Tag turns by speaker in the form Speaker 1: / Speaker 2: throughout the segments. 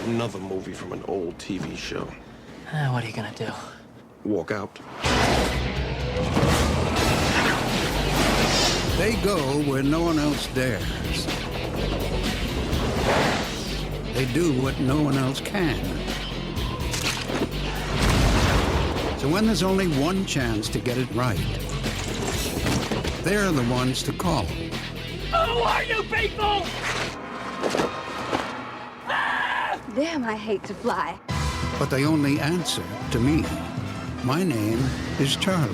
Speaker 1: Another movie from an old TV show.
Speaker 2: What are you gonna do?
Speaker 1: Walk out.
Speaker 3: They go where no one else dares. They do what no one else can. So when there's only one chance to get it right, they're the ones to call.
Speaker 4: Who are you people?
Speaker 5: Damn, I hate to fly.
Speaker 3: But they only answer to me. My name is Charlie.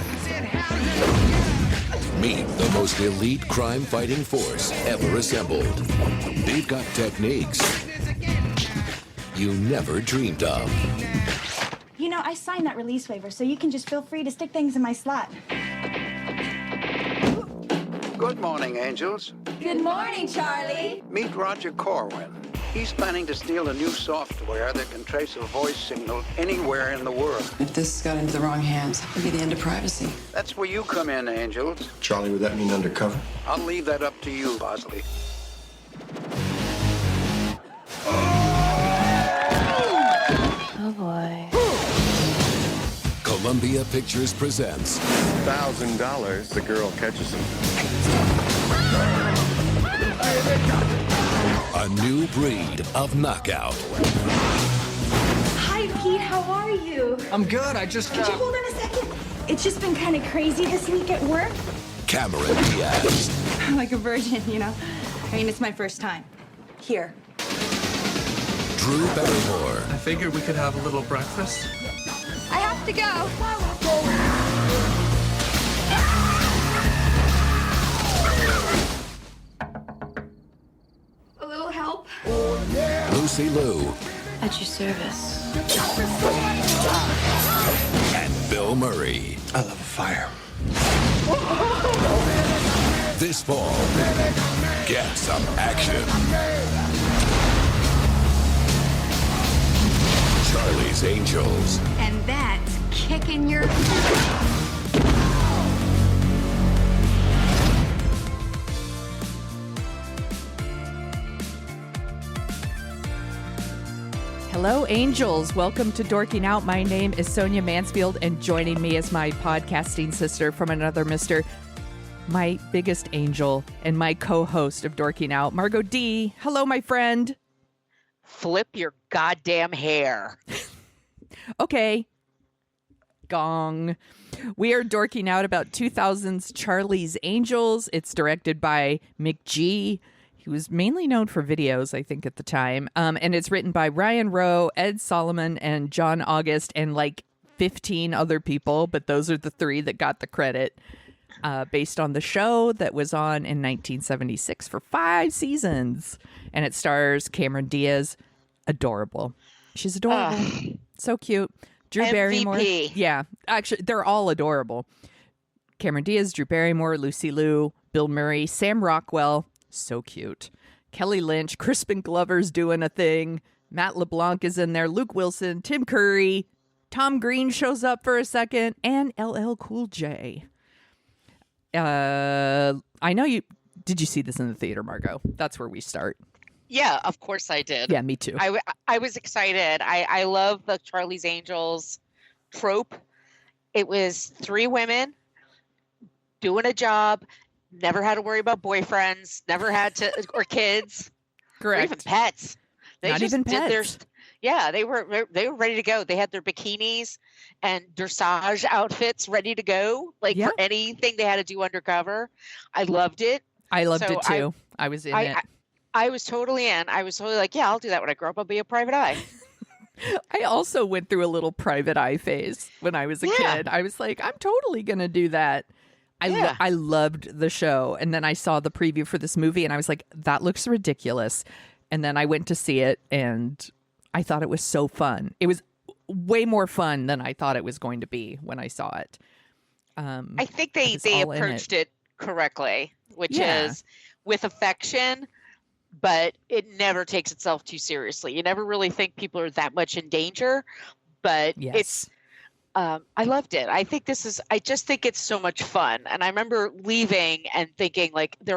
Speaker 6: Meet the most elite crime-fighting force ever assembled. They've got techniques you never dreamed of.
Speaker 7: You know, I signed that release waiver, so you can just feel free to stick things in my slot.
Speaker 3: Good morning, angels.
Speaker 5: Good morning, Charlie.
Speaker 3: Meet Roger Corwin. He's planning to steal a new software that can trace a voice signal anywhere in the world.
Speaker 8: If this got into the wrong hands, it'd be the end of privacy.
Speaker 3: That's where you come in, angels.
Speaker 1: Charlie, would that mean undercover?
Speaker 3: I'll leave that up to you, Bosley.
Speaker 5: Oh, boy.
Speaker 6: Columbia Pictures presents
Speaker 1: $1,000, the girl catches him.
Speaker 6: a new breed of knockout.
Speaker 7: Hi, Pete. How are you?
Speaker 2: I'm good. I just
Speaker 7: Could you hold on a second? It's just been kind of crazy this week at work.
Speaker 6: Cameron Diaz.
Speaker 7: I'm like a virgin, you know? I mean, it's my first time. Here.
Speaker 6: Drew Barrymore.
Speaker 2: I figured we could have a little breakfast.
Speaker 5: I have to go. A little help?
Speaker 6: Lucy Liu.
Speaker 5: At your service.
Speaker 6: And Bill Murray.
Speaker 1: I love a fire.
Speaker 6: This fall, get some action. Charlie's Angels.
Speaker 5: And that's kicking your...
Speaker 9: Hello, angels. Welcome to Dorking Out. My name is Sonia Mansfield, and joining me is my podcasting sister from another mister, my biggest angel, and my co-host of Dorking Out, Margot D. Hello, my friend.
Speaker 10: Flip your goddamn hair.
Speaker 9: Okay. Gong. We are dorking out about 2000's Charlie's Angels. It's directed by McG. He was mainly known for videos, I think, at the time. And it's written by Ryan Rowe, Ed Solomon, and John August, and like 15 other people. But those are the three that got the credit, based on the show that was on in 1976 for 5 seasons. And it stars Cameron Diaz. Adorable. She's adorable. So cute. Drew
Speaker 10: MVP.
Speaker 9: Barrymore. Yeah. Actually, they're all adorable. Cameron Diaz, Drew Barrymore, Lucy Liu, Bill Murray, Sam Rockwell. So cute. Kelly Lynch, Crispin Glover's doing a thing. Matt LeBlanc is in there. Luke Wilson, Tim Curry, Tom Green shows up for a second, and LL Cool J. I know you. Did you see this in the theater, Margot? That's where we start.
Speaker 10: Yeah, of course I did.
Speaker 9: Yeah, me too.
Speaker 10: I was excited. I love the Charlie's Angels trope. It was 3 women doing a job, never had to worry about boyfriends, never had to, or kids.
Speaker 9: Correct.
Speaker 10: Or even pets.
Speaker 9: Not even pets.
Speaker 10: They were ready to go. They had their bikinis and dressage outfits ready to go, like for anything they had to do undercover. I loved it.
Speaker 9: I loved it too. I was in it.
Speaker 10: I was totally in. I was totally like, yeah, I'll do that when I grow up. I'll be a private eye.
Speaker 9: I also went through a little private eye phase when I was a kid. I was like, I'm totally going to do that. I loved the show. And then I saw the preview for this movie and I was like, that looks ridiculous. And then I went to see it and I thought it was so fun. It was way more fun than I thought it was going to be when I saw it.
Speaker 10: I think they approached it correctly, which is with affection, but it never takes itself too seriously. You never really think people are that much in danger, but it's I loved it. I just think it's so much fun. And I remember leaving and thinking like they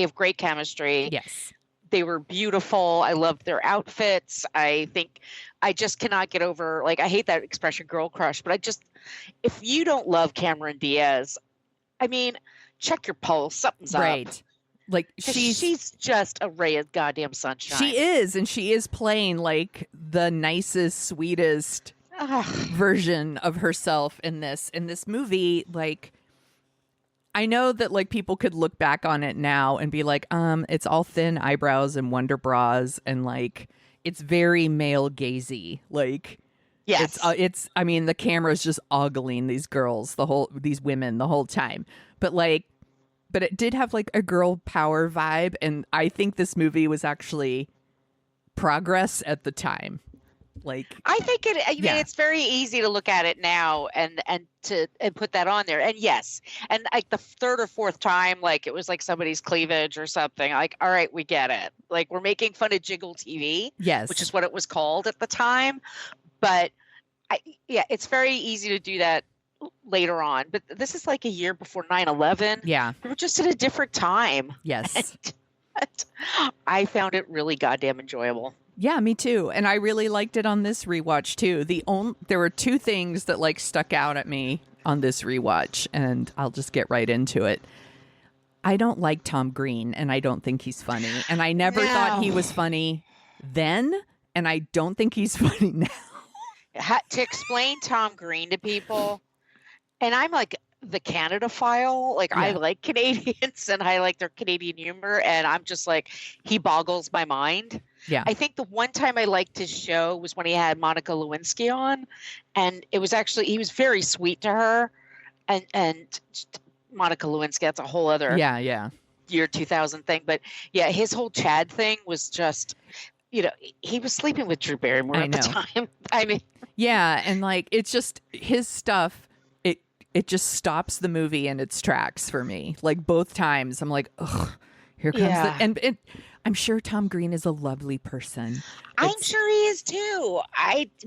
Speaker 10: have great chemistry.
Speaker 9: Yes.
Speaker 10: they were beautiful. I loved their outfits. I think I just cannot get over, like, I hate that expression girl crush, but if you don't love Cameron Diaz, I mean, check your pulse. Something's
Speaker 9: right.
Speaker 10: up.
Speaker 9: Like
Speaker 10: she's just a ray of goddamn sunshine.
Speaker 9: She is, and she is playing like the nicest, sweetest version of herself in this movie. Like, I know that like people could look back on it now and be like, it's all thin eyebrows and wonder bras, and like it's very male gazy. Like,
Speaker 10: yes,
Speaker 9: it's. I mean, the camera's just ogling these women the whole time, but it did have like a girl power vibe, and I think this movie was actually progress at the time. Like,
Speaker 10: I think it's very easy to look at it now and put that on there. And yes, and like the third or fourth time, like it was like somebody's cleavage or something. Like, all right, we get it. Like, we're making fun of Jiggle TV,
Speaker 9: yes,
Speaker 10: which is what it was called at the time. But it's very easy to do that later on, but this is like a year before 9/11.
Speaker 9: Yeah,
Speaker 10: we were just at a different time.
Speaker 9: Yes.
Speaker 10: I found it really goddamn enjoyable.
Speaker 9: Yeah, me too. And I really liked it on this rewatch too. There were two things that like stuck out at me on this rewatch, and I'll just get right into it. I don't like Tom Green, and I don't think he's funny, and I never thought he was funny then, and I don't think he's funny now.
Speaker 10: To explain Tom Green to people, and I'm like the Canada file, like I like Canadians and I like their Canadian humor, and I'm just like, he boggles my mind.
Speaker 9: Yeah.
Speaker 10: I think the one time I liked his show was when he had Monica Lewinsky on, and it was actually, he was very sweet to her, and Monica Lewinsky, that's a whole other year 2000 thing, but yeah, his whole Chad thing was just, he was sleeping with Drew Barrymore at the time. I mean,
Speaker 9: yeah, and like it's just his stuff. It just stops the movie in its tracks for me. Like both times, I'm like, ugh, here comes and I'm sure Tom Green is a lovely person.
Speaker 10: I'm sure he is too.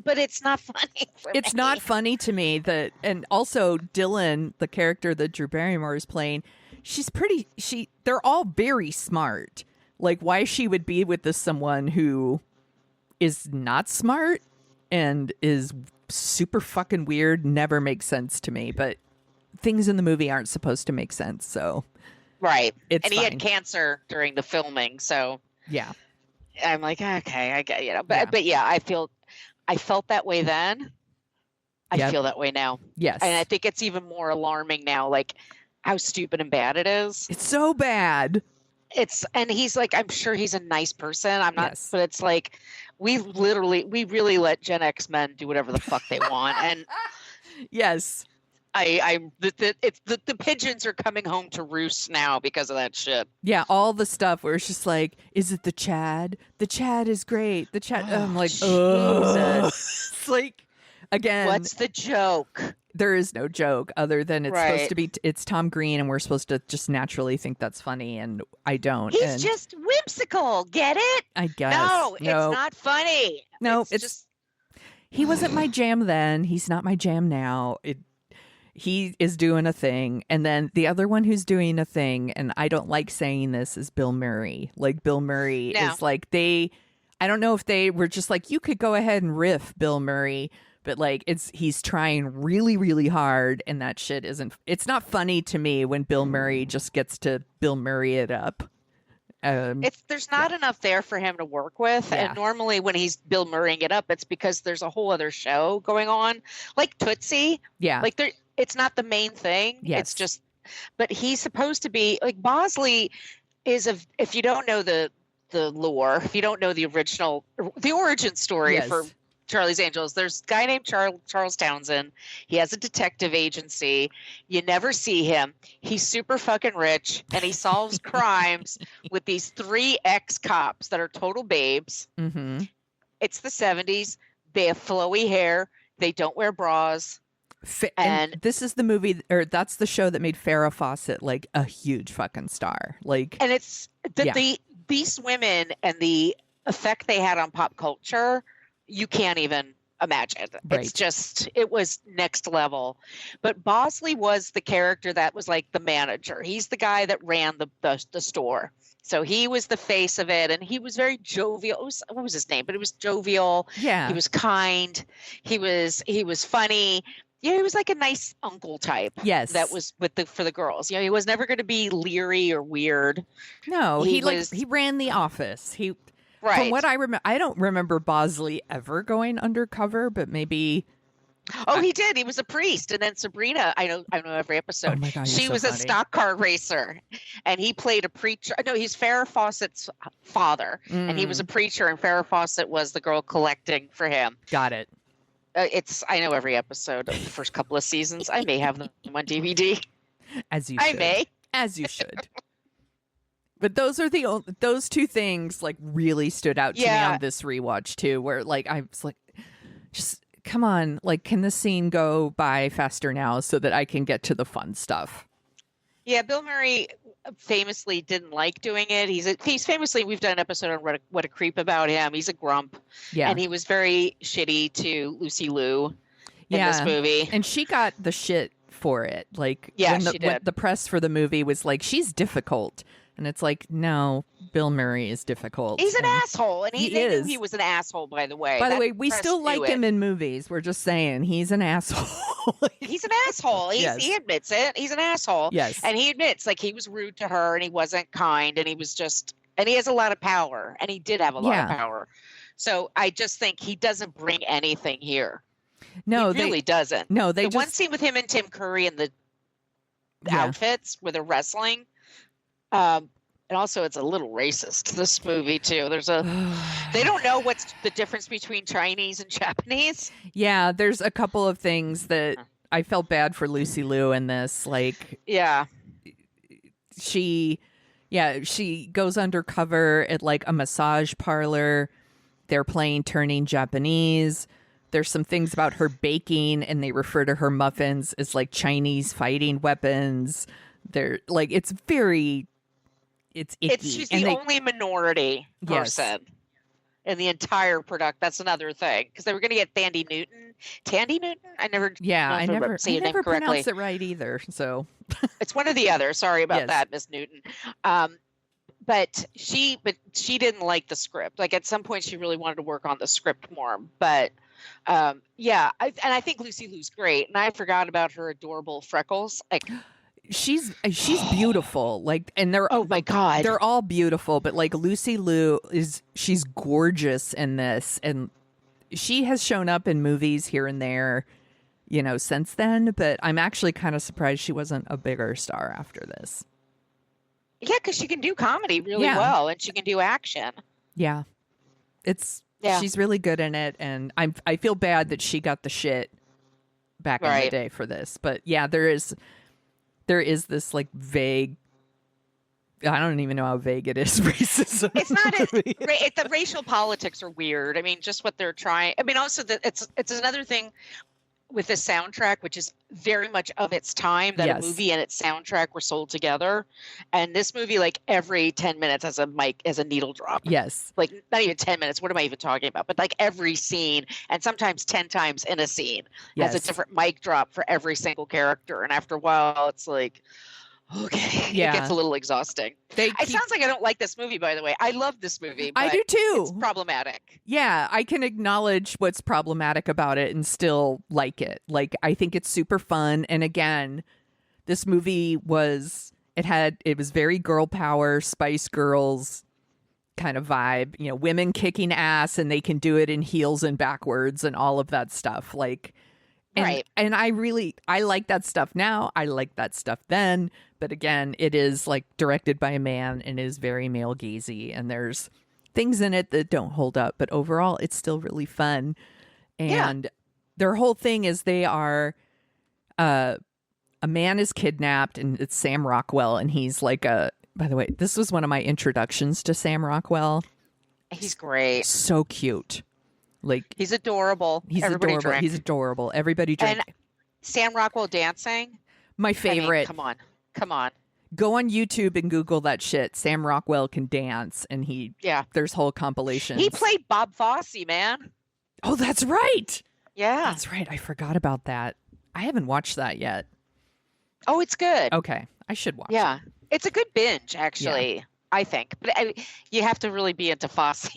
Speaker 10: But it's not funny.
Speaker 9: It's not funny to me and also Dylan, the character that Drew Barrymore is playing, they're all very smart. Like, why she would be with someone who is not smart and is super fucking weird never makes sense to me. But things in the movie aren't supposed to make sense, so
Speaker 10: right.
Speaker 9: It's
Speaker 10: and he
Speaker 9: fine.
Speaker 10: had cancer during the filming, so
Speaker 9: yeah.
Speaker 10: I'm like, okay, I get, but yeah, I felt that way then. I feel that way now.
Speaker 9: Yes,
Speaker 10: and I think it's even more alarming now, like how stupid and bad it is.
Speaker 9: It's so bad.
Speaker 10: And he's like, I'm sure he's a nice person. I'm not, but it's like, we really let Gen X men do whatever the fuck they want. And
Speaker 9: yes,
Speaker 10: the pigeons are coming home to roost now because of that shit.
Speaker 9: Yeah, all the stuff where it's just like, is it the Chad? The Chad is great. The Chad. I'm like, oh, it's like, again,
Speaker 10: what's the joke?
Speaker 9: There is no joke other than it's supposed to be. It's Tom Green, and we're supposed to just naturally think that's funny, and I don't.
Speaker 10: He's just whimsical. Get it?
Speaker 9: I guess.
Speaker 10: No, it's not funny.
Speaker 9: No,
Speaker 10: it's just.
Speaker 9: He wasn't my jam then. He's not my jam now. He is doing a thing, and then the other one who's doing a thing, and I don't like saying this, is Bill Murray. Like, Bill Murray is like I don't know if they were just like, you could go ahead and riff Bill Murray. But like he's trying really, really hard, and that shit it's not funny to me when Bill Murray just gets to Bill Murray it up.
Speaker 10: There's not enough there for him to work with, and normally when he's Bill Murraying it up, it's because there's a whole other show going on, like Tootsie.
Speaker 9: Yeah,
Speaker 10: like it's not the main thing.
Speaker 9: Yes.
Speaker 10: It's just, but he's supposed to be like Bosley is if you don't know the lore, if you don't know the origin story for Charlie's Angels, there's a guy named Charles Townsend. He has a detective agency. You never see him. He's super fucking rich, and he solves crimes with these 3 ex-cops that are total babes.
Speaker 9: Mm-hmm.
Speaker 10: It's the 70s. They have flowy hair. They don't wear bras.
Speaker 9: And this is the movie, or that's the show that made Farrah Fawcett like a huge fucking star. Like,
Speaker 10: and it's these women and the effect they had on pop culture, you can't even imagine.
Speaker 9: Right.
Speaker 10: It's just, it was next level. But Bosley was the character that was like the manager. He's the guy that ran the store. So he was the face of it, and he was very jovial. What was his name? But it was jovial.
Speaker 9: Yeah.
Speaker 10: He was kind. He was funny. Yeah, he was like a nice uncle type.
Speaker 9: Yes.
Speaker 10: That was for the girls. He was never going to be leery or weird.
Speaker 9: No, he ran the office.
Speaker 10: Right.
Speaker 9: From what I remember, I don't remember Bosley ever going undercover, but maybe.
Speaker 10: Oh, he did. He was a priest, and then Sabrina. I know every episode.
Speaker 9: Oh my God,
Speaker 10: she
Speaker 9: so
Speaker 10: was
Speaker 9: funny.
Speaker 10: a stock car racer, and he played a preacher. No, he's Farrah Fawcett's father, and he was a preacher, and Farrah Fawcett was the girl collecting for him.
Speaker 9: Got it.
Speaker 10: I know every episode of the first couple of seasons. I may have them on DVD.
Speaker 9: As you should.
Speaker 10: I may.
Speaker 9: As you should. But those are those two things like really stood out to me on this rewatch too, where like I was like, just come on, like can this scene go by faster now so that I can get to the fun stuff? Yeah,
Speaker 10: Bill Murray famously didn't like doing it. He's famously, we've done an episode on What a Creep about him. He's a grump. Yeah. And he was very shitty to Lucy Liu in this movie.
Speaker 9: And she got the shit for it. Like
Speaker 10: when
Speaker 9: the press for the movie was like, she's difficult. And it's like, no, Bill Murray is difficult.
Speaker 10: He's an asshole. And
Speaker 9: he
Speaker 10: knew he was an asshole, by the way.
Speaker 9: By the way, we still like him in movies. We're just saying he's an asshole.
Speaker 10: He's an asshole. He admits it. He's an asshole.
Speaker 9: Yes.
Speaker 10: And he admits like he was rude to her and he wasn't kind and he was just, and he has a lot of power and he did have a lot of power. So I just think he doesn't bring anything here.
Speaker 9: No,
Speaker 10: he really doesn't.
Speaker 9: No, the
Speaker 10: one scene with him and Tim Curry in the outfits where they're wrestling. And also it's a little racist, this movie too. They don't know what's the difference between Chinese and Japanese.
Speaker 9: Yeah, there's a couple of things that I felt bad for Lucy Liu in this. Like, she goes undercover at like a massage parlor. They're playing Turning Japanese. There's some things about her baking and they refer to her muffins as like Chinese fighting weapons. They're like, it's icky.
Speaker 10: She's the only minority person in the entire product. That's another thing because they were going to get Tandy Newton. I never
Speaker 9: pronounced it right either. So
Speaker 10: it's one or the other. Sorry about that, Miss Newton. But she didn't like the script. Like at some point, she really wanted to work on the script more. But I think Lucy Liu's great, and I forgot about her adorable freckles. Like.
Speaker 9: She's beautiful. Like, and they're
Speaker 10: oh my God,
Speaker 9: they're all beautiful. But like Lucy Liu she's gorgeous in this, and she has shown up in movies here and there, since then. But I'm actually kind of surprised she wasn't a bigger star after this.
Speaker 10: Yeah, because she can do comedy really well, and she can do action.
Speaker 9: Yeah, she's really good in it, and I feel bad that she got the shit back in the day for this. But yeah, there is this like vague, I don't even know how vague it is, racism.
Speaker 10: It's not the racial politics are weird. I mean, just what they're trying. I mean, also it's another thing with the soundtrack, which is very much of its time, that a movie and its soundtrack were sold together. And this movie, like every 10 minutes has a needle drop.
Speaker 9: Yes.
Speaker 10: Like not even 10 minutes. What am I even talking about? But like every scene, and sometimes 10 times in a scene, has a different mic drop for every single character. And after a while, it's like, okay, it gets a little exhausting. It sounds like I don't like this movie, by the way. I love this movie. But
Speaker 9: I do too.
Speaker 10: It's problematic.
Speaker 9: Yeah, I can acknowledge what's problematic about it and still like it. Like, I think it's super fun. And again, this movie it was very girl power, Spice Girls kind of vibe. Women kicking ass, and they can do it in heels and backwards and all of that stuff. Like. And I like that stuff now. I like that stuff then. But again, it is like directed by a man and is very male gazy. And there's things in it that don't hold up. But overall, it's still really fun. And their whole thing is they are a man is kidnapped, and it's Sam Rockwell. And he's like by the way, this was one of my introductions to Sam Rockwell.
Speaker 10: He's great.
Speaker 9: So cute. Like
Speaker 10: he's adorable.
Speaker 9: Everybody adorable. He's adorable. Everybody drink.
Speaker 10: And Sam Rockwell dancing.
Speaker 9: My favorite.
Speaker 10: I mean, come on.
Speaker 9: Go on YouTube and Google that shit. Sam Rockwell can dance, and there's whole compilations.
Speaker 10: He played Bob Fosse, man.
Speaker 9: Oh, that's right.
Speaker 10: Yeah,
Speaker 9: that's right. I forgot about that. I haven't watched that yet.
Speaker 10: Oh, it's good.
Speaker 9: Okay, I should watch.
Speaker 10: Yeah, it's a good binge, actually. I think. But you have to really be into Fosse.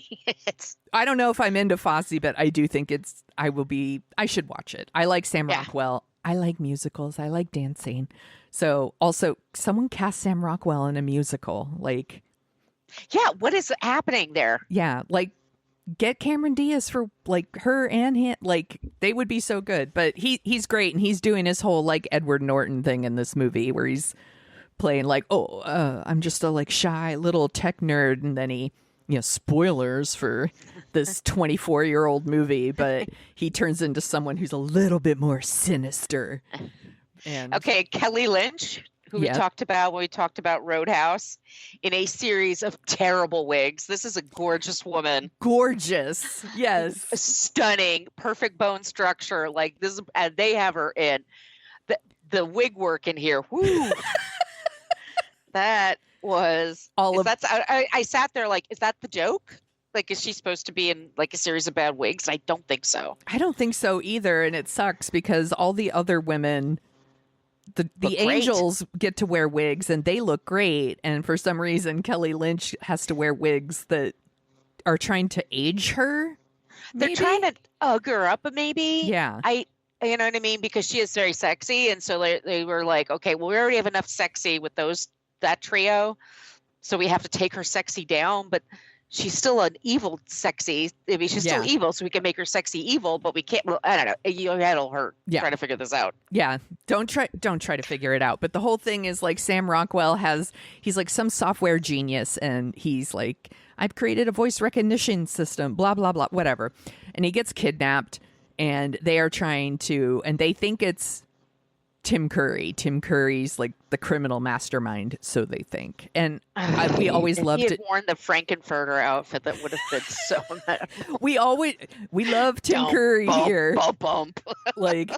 Speaker 9: I don't know if I'm into Fosse, but I do think I should watch it. I like Sam Rockwell. I like musicals. I like dancing. So also someone cast Sam Rockwell in a musical. Like,
Speaker 10: yeah, what is happening there?
Speaker 9: Yeah, like get Cameron Diaz for like her and him. Like they would be so good. But he's great, and he's doing his whole like Edward Norton thing in this movie where he's playing like, I'm just a like shy little tech nerd, and then he, spoilers for this 24-year-old movie, but he turns into someone who's a little bit more sinister. And
Speaker 10: okay, Kelly Lynch, who we talked about when we talked about Roadhouse, in a series of terrible wigs. This is a gorgeous woman.
Speaker 9: Gorgeous, yes,
Speaker 10: stunning, perfect bone structure. Like this, and they have her in the wig work in here. Woo. That was I sat there like, is that the joke? Like, is she supposed to be in like a series of bad wigs? I don't think so.
Speaker 9: I don't think so either. And it sucks because all the other women, the angels get to wear wigs and they look great. And for some reason, Kelly Lynch has to wear wigs that are trying to age her.
Speaker 10: They're trying to ug her up, maybe.
Speaker 9: Yeah.
Speaker 10: You know what I mean? Because she is very sexy. And so they were like, okay, well, we already have enough sexy with that trio, so we have to take her sexy down, but she's still an evil sexy. I mean, she's still evil, so we can make her sexy evil, but we can't. Well, I don't know. Your head'll hurt trying to figure this out.
Speaker 9: Yeah, don't try to figure it out. But the whole thing is like Sam Rockwell he's like some software genius, and he's like, I've created a voice recognition system, blah blah blah, whatever. And he gets kidnapped, and they are trying to, and they think it's Tim Curry. Tim Curry's like the criminal mastermind, so they think. And we always loved it.
Speaker 10: He had worn the Frankenfurter outfit. That would have been so mad.
Speaker 9: We love Tim Curry here.
Speaker 10: Bump.
Speaker 9: Like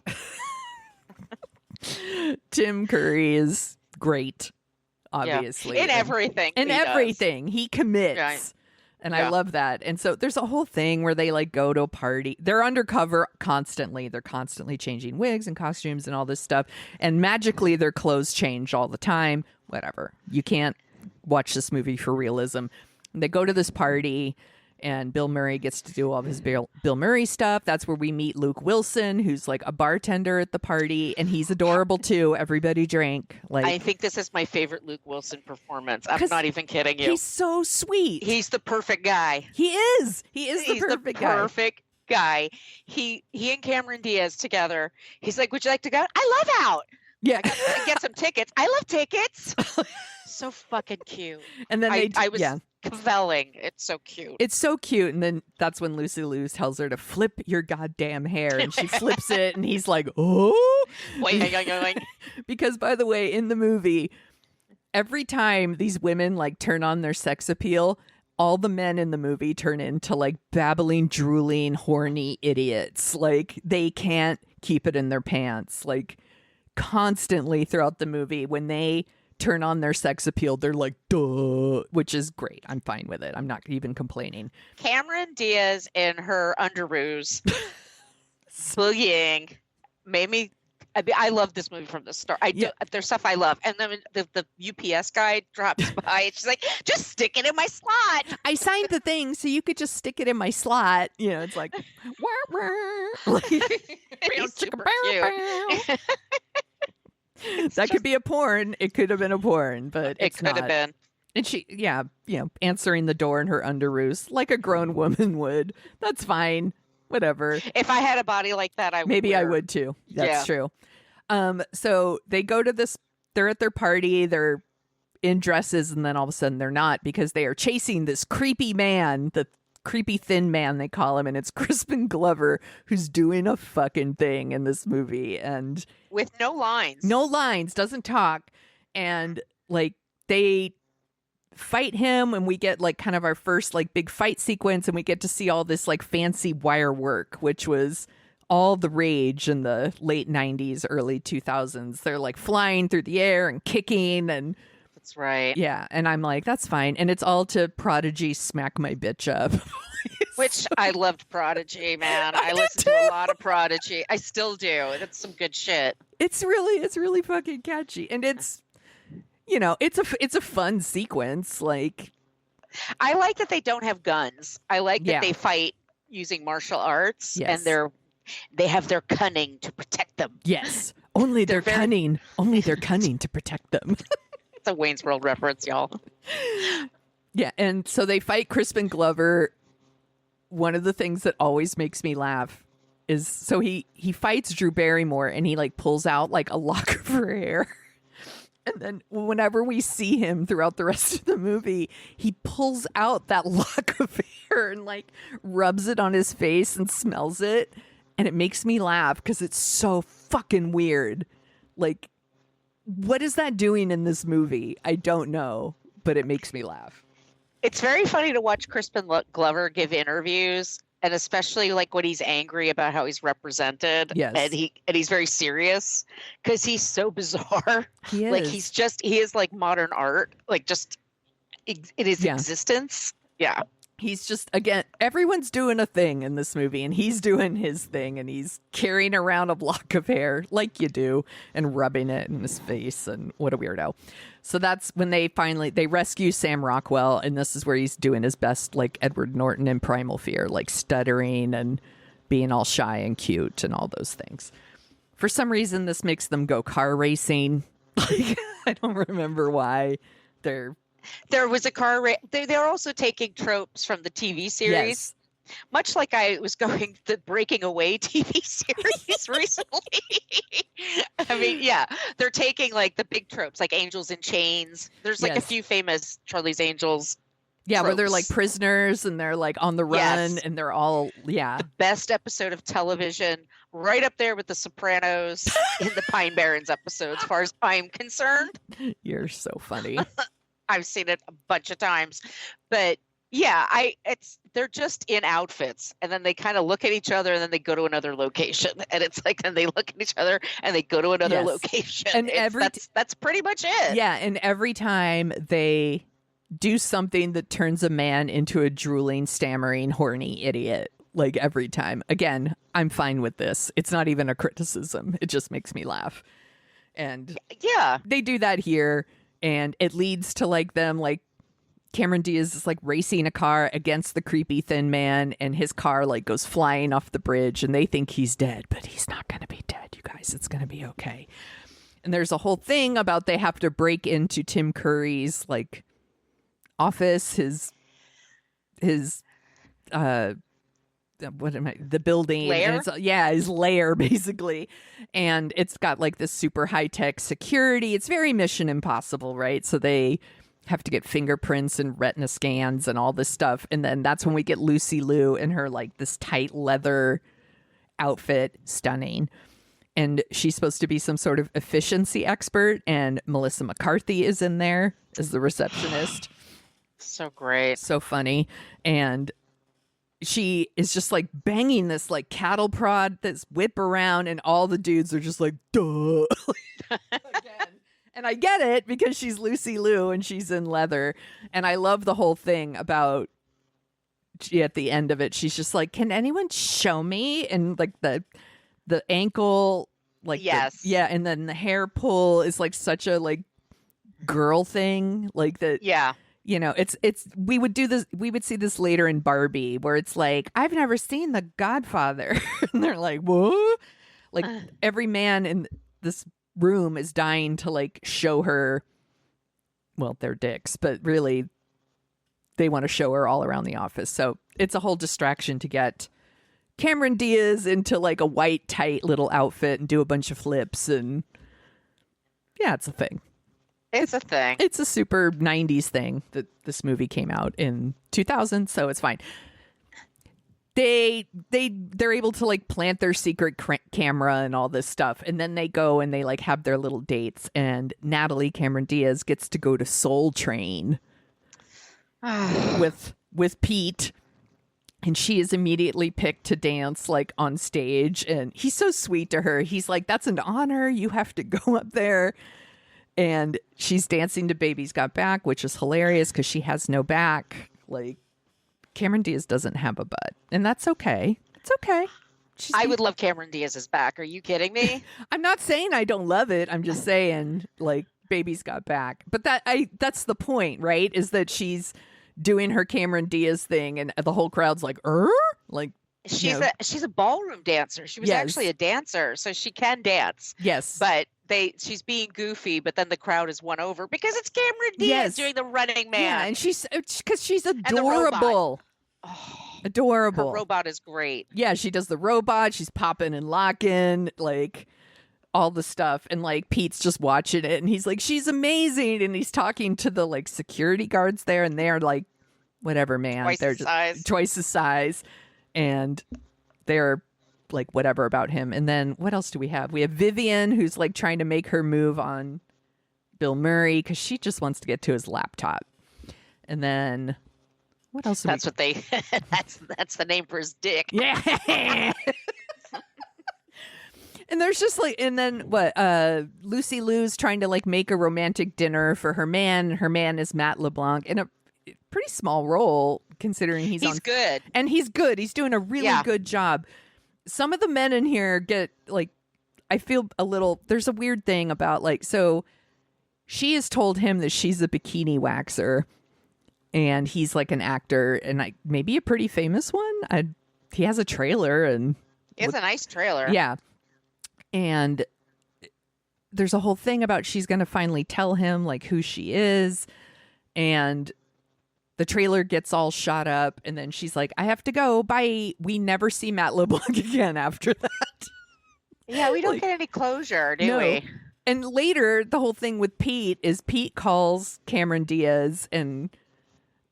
Speaker 9: Tim Curry is great, obviously.
Speaker 10: In everything.
Speaker 9: He commits. Right. And I love that. And so there's a whole thing where they like go to a party. They're undercover constantly. They're constantly changing wigs and costumes and all this stuff. And magically their clothes change all the time. Whatever. You can't watch this movie for realism. And they go to this party, and Bill Murray gets to do all of his Bill Murray stuff. That's where we meet Luke Wilson, who's like a bartender at the party, and he's adorable too. Everybody drank. Like,
Speaker 10: I think this is my favorite Luke Wilson performance. I'm not even kidding you.
Speaker 9: He's so sweet.
Speaker 10: He's the perfect guy.
Speaker 9: He is. He's the perfect
Speaker 10: guy. He and Cameron Diaz together. He's like, would you like to go? I love out.
Speaker 9: Yeah.
Speaker 10: I gotta get some tickets. I love tickets. So fucking cute.
Speaker 9: And then
Speaker 10: I was cavelling. It's so cute.
Speaker 9: It's so cute. And then that's when Lucy Liu tells her to flip your goddamn hair, and she flips it, and he's like, oh. Because by the way, in the movie, every time these women like turn on their sex appeal, all the men in the movie turn into like babbling, drooling, horny idiots. Like they can't keep it in their pants. Like constantly throughout the movie, when they turn on their sex appeal, they're like, duh, which is great. I'm fine with it. I'm not even complaining.
Speaker 10: Cameron Diaz in her underoos boogieing made me. I love this movie from the start. There's stuff I love. And then the UPS guy drops by, and she's like, just stick it in my slot.
Speaker 9: I signed the thing so you could just stick it in my slot. You know, it's like,
Speaker 10: He's super cute.
Speaker 9: That could be a porn. It could have been a porn, but
Speaker 10: it could have been.
Speaker 9: And she, answering the door in her underoos like a grown woman would. That's fine. Whatever.
Speaker 10: If I had a body like that, I would.
Speaker 9: Maybe I would too. That's true. So they go to this. They're at their party. They're in dresses, and then all of a sudden they're not, because they are chasing this creepy man, the creepy thin man they call him, and it's Crispin Glover, who's doing a fucking thing in this movie, and
Speaker 10: with no lines,
Speaker 9: doesn't talk, and like they fight him, and we get like kind of our first like big fight sequence, and we get to see all this like fancy wire work, which was all the rage in the late 90s, early 2000s. They're like flying through the air and kicking, and
Speaker 10: that's right.
Speaker 9: Yeah, and I'm like, that's fine. And it's all to Prodigy Smack My Bitch Up.
Speaker 10: Which I loved Prodigy, man. I listened to a lot of Prodigy. I still do. That's some good shit.
Speaker 9: It's really fucking catchy. And you know, it's a fun sequence. Like,
Speaker 10: I like that they don't have guns. I like that
Speaker 9: Yeah.
Speaker 10: they fight using martial arts,
Speaker 9: Yes.
Speaker 10: and they have their cunning to protect them.
Speaker 9: yes, only they're
Speaker 10: very-
Speaker 9: cunning. Only they're cunning to protect them.
Speaker 10: It's a Wayne's World reference, y'all.
Speaker 9: Yeah, and so they fight Crispin Glover. One of the things that always makes me laugh is so he fights Drew Barrymore and he like pulls out like a lock of her hair. And then whenever we see him throughout the rest of the movie, he pulls out that lock of hair and like rubs it on his face and smells it. And it makes me laugh because it's so fucking weird. Like, what is that doing in this movie? I don't know, but it makes me laugh.
Speaker 10: It's very funny to watch Crispin Glover give interviews, and especially like when he's angry about how he's represented.
Speaker 9: Yes.
Speaker 10: And he's very serious because he's so bizarre.
Speaker 9: He
Speaker 10: Like
Speaker 9: is.
Speaker 10: he is like modern art, like just in his
Speaker 9: Yeah.
Speaker 10: existence. Yeah.
Speaker 9: He's just, again, everyone's doing a thing in this movie, and he's doing his thing, and he's carrying around a lock of hair like you do and rubbing it in his face, and what a weirdo. So that's when they rescue Sam Rockwell, and this is where he's doing his best, like Edward Norton in Primal Fear, like stuttering and being all shy and cute and all those things. For some reason, this makes them go car racing. Like, I don't remember why.
Speaker 10: There was a car race. They're also taking tropes from the TV series.
Speaker 9: Yes.
Speaker 10: Much like I was going the Breaking Away TV series recently. I mean, yeah, they're taking like the big tropes, like Angels in Chains. There's like a
Speaker 9: Yes.
Speaker 10: few famous Charlie's Angels.
Speaker 9: Yeah, where they're like
Speaker 10: tropes.
Speaker 9: prisoners and they're like on the run
Speaker 10: Yes.
Speaker 9: and they're all, yeah.
Speaker 10: The best episode of television, right up there with The Sopranos in the Pine Barrens episode, as far as I'm concerned.
Speaker 9: You're so funny.
Speaker 10: I've seen it a bunch of times, but yeah, they're just in outfits, and then they kind of look at each other, and then they go to another location, and it's like, then they look at each other, and they go to another
Speaker 9: Yes.
Speaker 10: location,
Speaker 9: And
Speaker 10: that's pretty much it.
Speaker 9: Yeah, and every time they do something that turns a man into a drooling, stammering, horny idiot, like every time. Again, I'm fine with this. It's not even a criticism. It just makes me laugh. And
Speaker 10: Yeah,
Speaker 9: they do that here, and it leads to like them like Cameron Diaz is like racing a car against the creepy thin man, and his car like goes flying off the bridge, and they think he's dead, but he's not going to be dead, you guys. It's going to be okay. And there's a whole thing about they have to break into Tim Curry's like office, his the building.
Speaker 10: Lair?
Speaker 9: And his lair basically. And it's got like this super high-tech security. It's very Mission Impossible, right? So they have to get fingerprints and retina scans and all this stuff. And then that's when we get Lucy Liu in her like this tight leather outfit, stunning. And she's supposed to be some sort of efficiency expert, and Melissa McCarthy is in there as the receptionist.
Speaker 10: so great.
Speaker 9: So funny. And she is just like banging this like cattle prod that's whip around, and all the dudes are just like, duh. Again. And I get it because she's Lucy Liu and she's in leather. And I love the whole thing about at the end of it, she's just like, can anyone show me? And like the ankle, like,
Speaker 10: Yes.
Speaker 9: and then the hair pull is like such a like girl thing, like that.
Speaker 10: Yeah.
Speaker 9: You know, it's we would see this later in Barbie, where it's like, I've never seen The Godfather. And they're like, what? Like every man in this room is dying to like show her, well, their dicks, but really they want to show her all around the office. So it's a whole distraction to get Cameron Diaz into like a white tight little outfit and do a bunch of flips, and yeah, it's a thing.
Speaker 10: It's a thing.
Speaker 9: It's a super 90s thing that this movie came out in 2000, so it's fine. They're able to like plant their secret camera and all this stuff, and then they go and they like have their little dates, and Natalie Cameron Diaz gets to go to Soul Train with Pete, and she is immediately picked to dance like on stage, and he's so sweet to her. He's like, that's an honor, you have to go up there. And she's dancing to Baby's Got Back, which is hilarious because she has no back. Like, Cameron Diaz doesn't have a butt, and that's okay. It's okay.
Speaker 10: I would love Cameron Diaz's back. Are you kidding me?
Speaker 9: I'm not saying I don't love it. I'm just saying, like, Baby's got back. But that's the point, right? Is that she's doing her Cameron Diaz thing, and the whole crowd's like, like.
Speaker 10: She's a ballroom dancer. She was actually a dancer, so she can dance.
Speaker 9: Yes.
Speaker 10: But she's being goofy, but then the crowd is won over because it's Cameron Diaz doing the Running Man.
Speaker 9: Yeah, and she's adorable. Adorable.
Speaker 10: Her robot is great.
Speaker 9: Yeah, she does the robot. She's popping and locking, like all the stuff. And like Pete's just watching it, and he's like, she's amazing. And he's talking to the like security guards there, and they're like, whatever, man. They're just twice the size. And they're like, whatever about him. And then what else do we have? We have Vivian, who's like trying to make her move on Bill Murray because she just wants to get to his laptop. And then what else?
Speaker 10: That's what they. That's the name for his dick.
Speaker 9: Yeah. And there's just like, and then what? Lucy Liu's trying to like make a romantic dinner for her man. Her man is Matt LeBlanc in a pretty small role considering he's
Speaker 10: good.
Speaker 9: And he's good. He's doing a really good job. Some of the men in here get like, I feel a little, there's a weird thing about like, so she has told him that she's a bikini waxer and he's like an actor and maybe a pretty famous one. He has a trailer and
Speaker 10: it's a nice trailer.
Speaker 9: Yeah. And there's a whole thing about she's going to finally tell him like who she is. And the trailer gets all shot up, and then she's like, I have to go. Bye. We never see Matt LeBlanc again after that.
Speaker 10: Yeah, we don't get any closure, do we?
Speaker 9: And later, the whole thing with Pete is Pete calls Cameron Diaz, and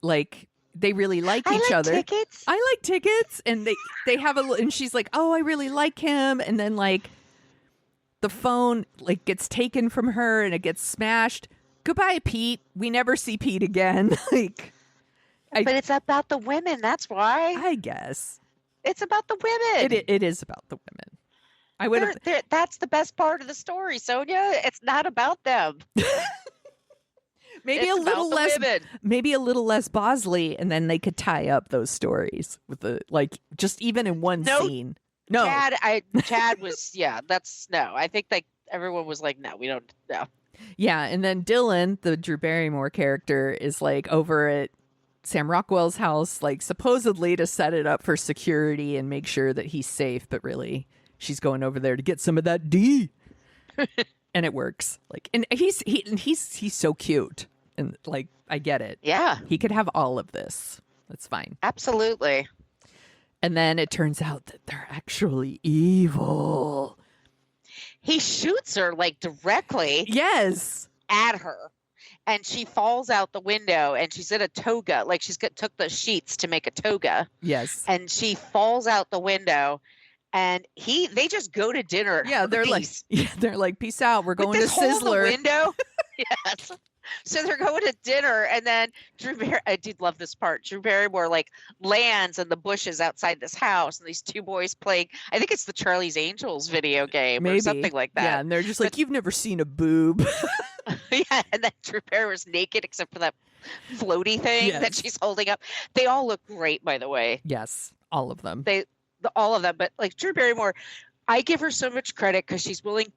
Speaker 9: like they really like each other.
Speaker 10: Tickets.
Speaker 9: I like tickets. And they have and she's like, oh, I really like him. And then like the phone like gets taken from her and it gets smashed. Goodbye, Pete. We never see Pete again. Like.
Speaker 10: But it's about the women. That's why.
Speaker 9: I guess.
Speaker 10: It's about the women.
Speaker 9: It is about the women. I would.
Speaker 10: That's the best part of the story, Sonia. It's not about them.
Speaker 9: Maybe
Speaker 10: it's
Speaker 9: a little less.
Speaker 10: Women.
Speaker 9: Maybe a little less Bosley, and then they could tie up those stories with the like just even in one scene. No,
Speaker 10: Chad was That's no. I think like everyone was like, no, we don't. No.
Speaker 9: Yeah, and then Dylan, the Drew Barrymore character, is like over at Sam Rockwell's house, like supposedly to set it up for security and make sure that he's safe, but really she's going over there to get some of that D. And it works. Like, and he's so cute, and like I get it.
Speaker 10: Yeah,
Speaker 9: he could have all of this. That's fine.
Speaker 10: Absolutely.
Speaker 9: And then it turns out that they're actually evil.
Speaker 10: He shoots her like directly.
Speaker 9: Yes.
Speaker 10: At her. And she falls out the window and she's in a toga. Like took the sheets to make a toga.
Speaker 9: Yes.
Speaker 10: And she falls out the window and they just go to dinner.
Speaker 9: Yeah, they're like, peace out. We're going to Sizzler.
Speaker 10: Window. Yes. So they're going to dinner, and then I did love this part. Drew Barrymore like lands in the bushes outside this house, and these two boys playing. I think it's the Charlie's Angels video game or something like that.
Speaker 9: Yeah, and they're just like, you've never seen a boob.
Speaker 10: Yeah, and then Drew Barrymore's naked except for that floaty thing that she's holding up. They all look great, by the way.
Speaker 9: Yes, all of them.
Speaker 10: All of them, but like Drew Barrymore, I give her so much credit because she's willing.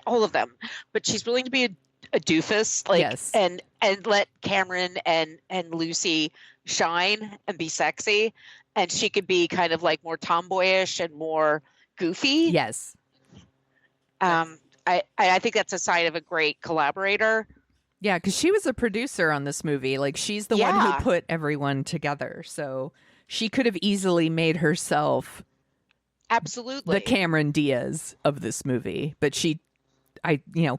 Speaker 10: All of them, but she's willing to be a doofus, like, and let Cameron and Lucy shine and be sexy, and she could be kind of like more tomboyish and more goofy.
Speaker 9: Yes.
Speaker 10: I think that's a sign of a great collaborator.
Speaker 9: Yeah, because she was a producer on this movie. Like, she's the one who put everyone together, so she could have easily made herself
Speaker 10: absolutely
Speaker 9: the Cameron Diaz of this movie, but she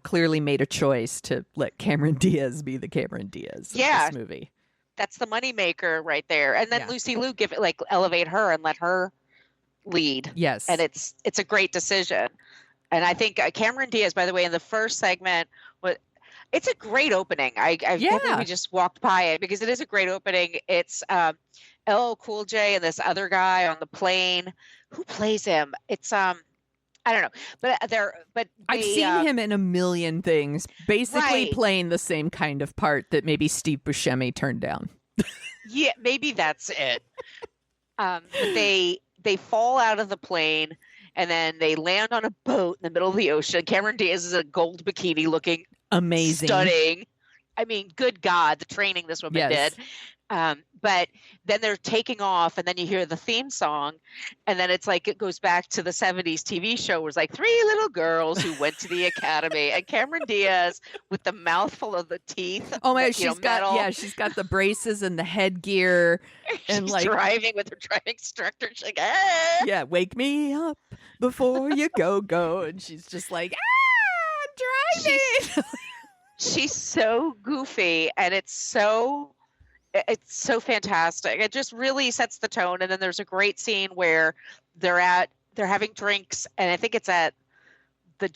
Speaker 9: clearly made a choice to let Cameron Diaz be the Cameron Diaz of this movie.
Speaker 10: That's the moneymaker right there. And then Lucy Liu elevate her and let her lead.
Speaker 9: Yes.
Speaker 10: And it's a great decision. And I think Cameron Diaz, by the way, in the first segment, it's a great opening. I we just walked by it because it is a great opening. It's LL Cool J and this other guy on the plane. Who plays him? It's I don't know, but
Speaker 9: I've seen him in a million things, basically playing the same kind of part that maybe Steve Buscemi turned down.
Speaker 10: Yeah, maybe that's it. But they fall out of the plane and then they land on a boat in the middle of the ocean. Cameron Diaz is a gold bikini looking
Speaker 9: amazing,
Speaker 10: stunning. I mean, good God, the training this woman did. But then they're taking off, and then you hear the theme song, and then it's like it goes back to the 70s TV show where it's like 3 little girls who went to the academy, and Cameron Diaz with the mouthful of the teeth.
Speaker 9: Oh my, she's got the braces and the headgear, and
Speaker 10: she's
Speaker 9: like
Speaker 10: driving with her driving instructor. She's like, ah!
Speaker 9: Yeah, wake me up before you go, and she's just like, I'm driving.
Speaker 10: She's so goofy, and it's so fantastic. It just really sets the tone. And then there's a great scene where they're having drinks, and I think it's at the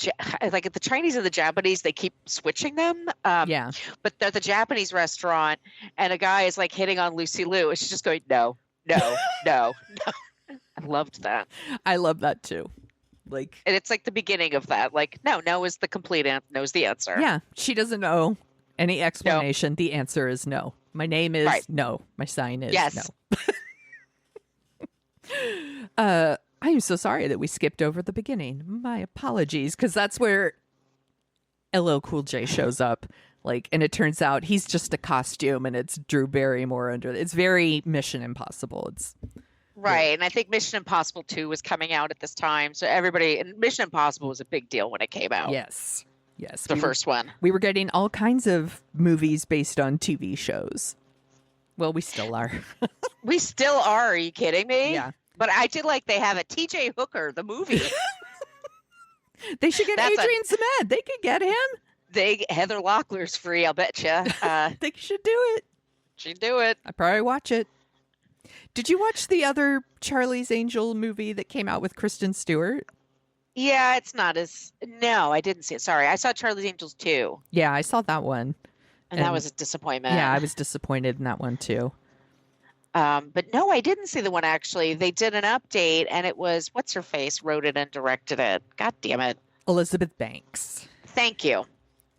Speaker 10: Chinese and the Japanese, they keep switching them. But they're at the Japanese restaurant, and a guy is like hitting on Lucy Liu, and she's just going, no, no, no, no. I loved that.
Speaker 9: I love that too. Like,
Speaker 10: and it's like the beginning of that. Like, no is the complete knows the answer.
Speaker 9: Yeah, she doesn't know any explanation. No. The answer is no. My name is no. My sign is
Speaker 10: yes.
Speaker 9: No. I am so sorry that we skipped over the beginning. My apologies, because that's where LL Cool J shows up. Like, and it turns out he's just a costume, and it's Drew Barrymore under. It's very Mission Impossible. It's
Speaker 10: right, and I think Mission Impossible 2 was coming out at this time, so and Mission Impossible was a big deal when it came out.
Speaker 9: Yes,
Speaker 10: the first one.
Speaker 9: We were getting all kinds of movies based on TV shows. Well, we still are.
Speaker 10: We still are. Are you kidding me?
Speaker 9: Yeah.
Speaker 10: But I did like they have a T.J. Hooker, the movie.
Speaker 9: They should get Adrian Zmed. They could get him.
Speaker 10: Heather Locklear's free, I'll bet you.
Speaker 9: They should do it.
Speaker 10: She'd do it.
Speaker 9: I'd probably watch it. Did you watch the other Charlie's Angel movie that came out with Kristen Stewart?
Speaker 10: Yeah, it's not as... No, I didn't see it. Sorry. I saw Charlie's Angels 2.
Speaker 9: Yeah, I saw that one.
Speaker 10: And that was a disappointment.
Speaker 9: Yeah, I was disappointed in that one too.
Speaker 10: But no, I didn't see the one actually. They did an update, and it was... What's her face wrote it and directed it? God damn it.
Speaker 9: Elizabeth Banks.
Speaker 10: Thank you.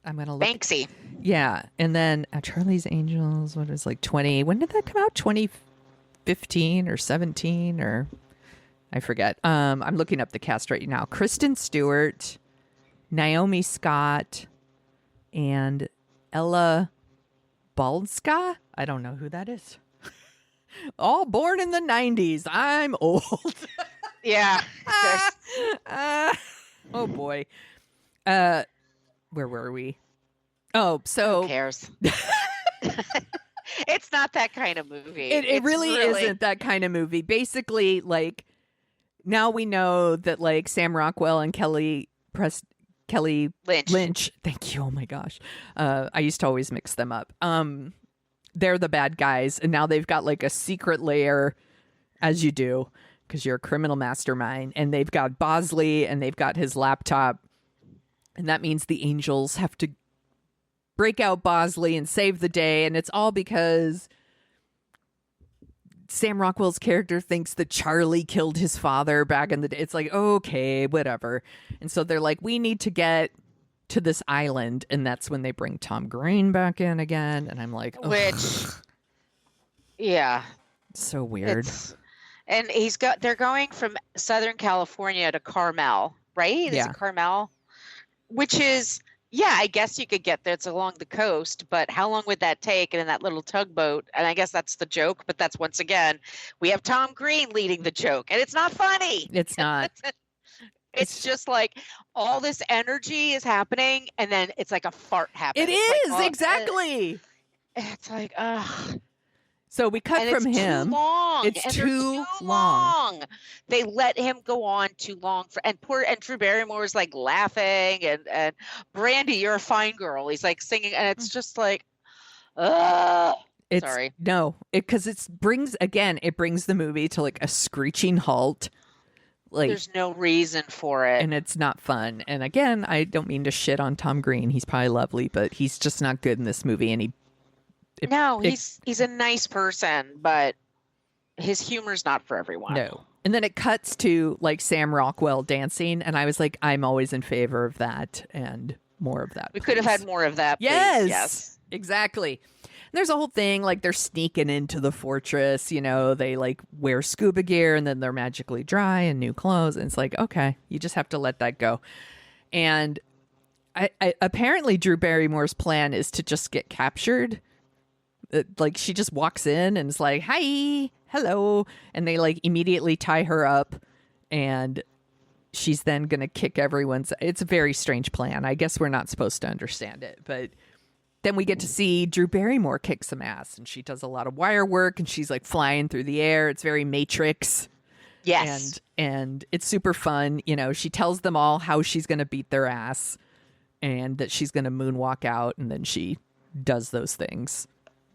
Speaker 9: I'm going to look.
Speaker 10: Banksy.
Speaker 9: Yeah. And then Charlie's Angels, what was like 20... When did that come out? 2015 or 17 or... I forget. I'm looking up the cast right now. Kristen Stewart, Naomi Scott, and Ella Baldska. I don't know who that is. All born in the 90s. I'm old.
Speaker 10: Yeah.
Speaker 9: Oh, boy. Where were we? Oh, so...
Speaker 10: Who cares? It's not that kind of movie.
Speaker 9: It really isn't that kind of movie. Basically, like... Now we know that like Sam Rockwell and Kelly Lynch. Thank you. Oh my gosh. I used to always mix them up. They're the bad guys, and now they've got like a secret lair, as you do, because you're a criminal mastermind. And they've got Bosley, and they've got his laptop, and that means the Angels have to break out Bosley and save the day. And it's all because Sam Rockwell's character thinks that Charlie killed his father back in the day. It's like, okay, whatever. And so they're like, we need to get to this island. And that's when they bring Tom Green back in again. And I'm like, ugh.
Speaker 10: Which, yeah.
Speaker 9: So weird.
Speaker 10: And they're going from Southern California to Carmel, right?
Speaker 9: Yeah.
Speaker 10: Is it Carmel? Which is... Yeah, I guess you could get there. It's along the coast, but how long would that take? And in that little tugboat, and I guess that's the joke, but that's once again, we have Tom Green leading the joke, and it's not funny.
Speaker 9: It's not.
Speaker 10: It's just like all this energy is happening, and then it's like a fart happens.
Speaker 9: It is, exactly.
Speaker 10: It's like, ugh.
Speaker 9: So we cut from him.
Speaker 10: Too long.
Speaker 9: It's too long.
Speaker 10: They let him go on too long and Drew Barrymore is like laughing and Brandy, you're a fine girl. He's like singing and it's just like, sorry.
Speaker 9: No, because it brings the movie to like a screeching halt. Like
Speaker 10: there's no reason for it.
Speaker 9: And it's not fun. And again, I don't mean to shit on Tom Green. He's probably lovely, but he's just not good in this movie. And
Speaker 10: he's a nice person, but his humor's not for everyone.
Speaker 9: No. And then it cuts to like Sam Rockwell dancing, and I was like, I'm always in favor of that and more of that.
Speaker 10: We could have had more of that.
Speaker 9: Yes.
Speaker 10: Please. Yes.
Speaker 9: Exactly. There's a whole thing like they're sneaking into the fortress, you know, they like wear scuba gear and then they're magically dry and new clothes. And it's like, okay, you just have to let that go. And I apparently Drew Barrymore's plan is to just get captured. Like she just walks in and is like, hi, hello. And they like immediately tie her up and she's then going to kick everyone's. It's a very strange plan. I guess we're not supposed to understand it, but then we get to see Drew Barrymore kick some ass and she does a lot of wire work and she's like flying through the air. It's very Matrix.
Speaker 10: Yes.
Speaker 9: And it's super fun. You know, she tells them all how she's going to beat their ass and that she's going to moonwalk out. And then she does those things.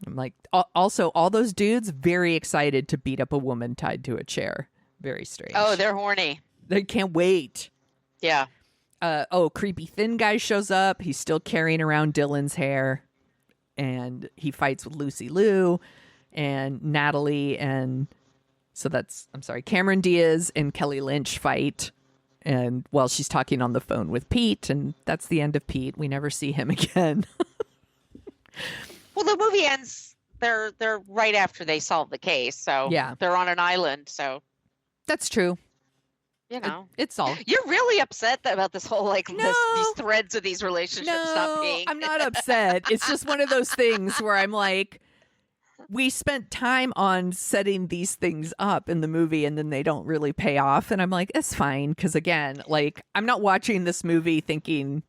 Speaker 9: I'm like, also all those dudes very excited to beat up a woman tied to a chair. Very strange.
Speaker 10: Oh, they're horny.
Speaker 9: They can't wait.
Speaker 10: Yeah.
Speaker 9: Creepy thin guy shows up. He's still carrying around Dylan's hair. And he fights with Lucy Liu and Natalie. And so Cameron Diaz and Kelly Lynch fight. And while she's talking on the phone with Pete. And that's the end of Pete. We never see him again.
Speaker 10: Well, the movie ends. They're right after they solve the case. So
Speaker 9: yeah,
Speaker 10: they're on an island. So
Speaker 9: that's true.
Speaker 10: You know,
Speaker 9: it's all.
Speaker 10: You're really upset about this whole these threads of these relationships not being.
Speaker 9: I'm not upset. It's just one of those things where I'm like, we spent time on setting these things up in the movie and then they don't really pay off. And I'm like, it's fine. Because again, like I'm not watching this movie thinking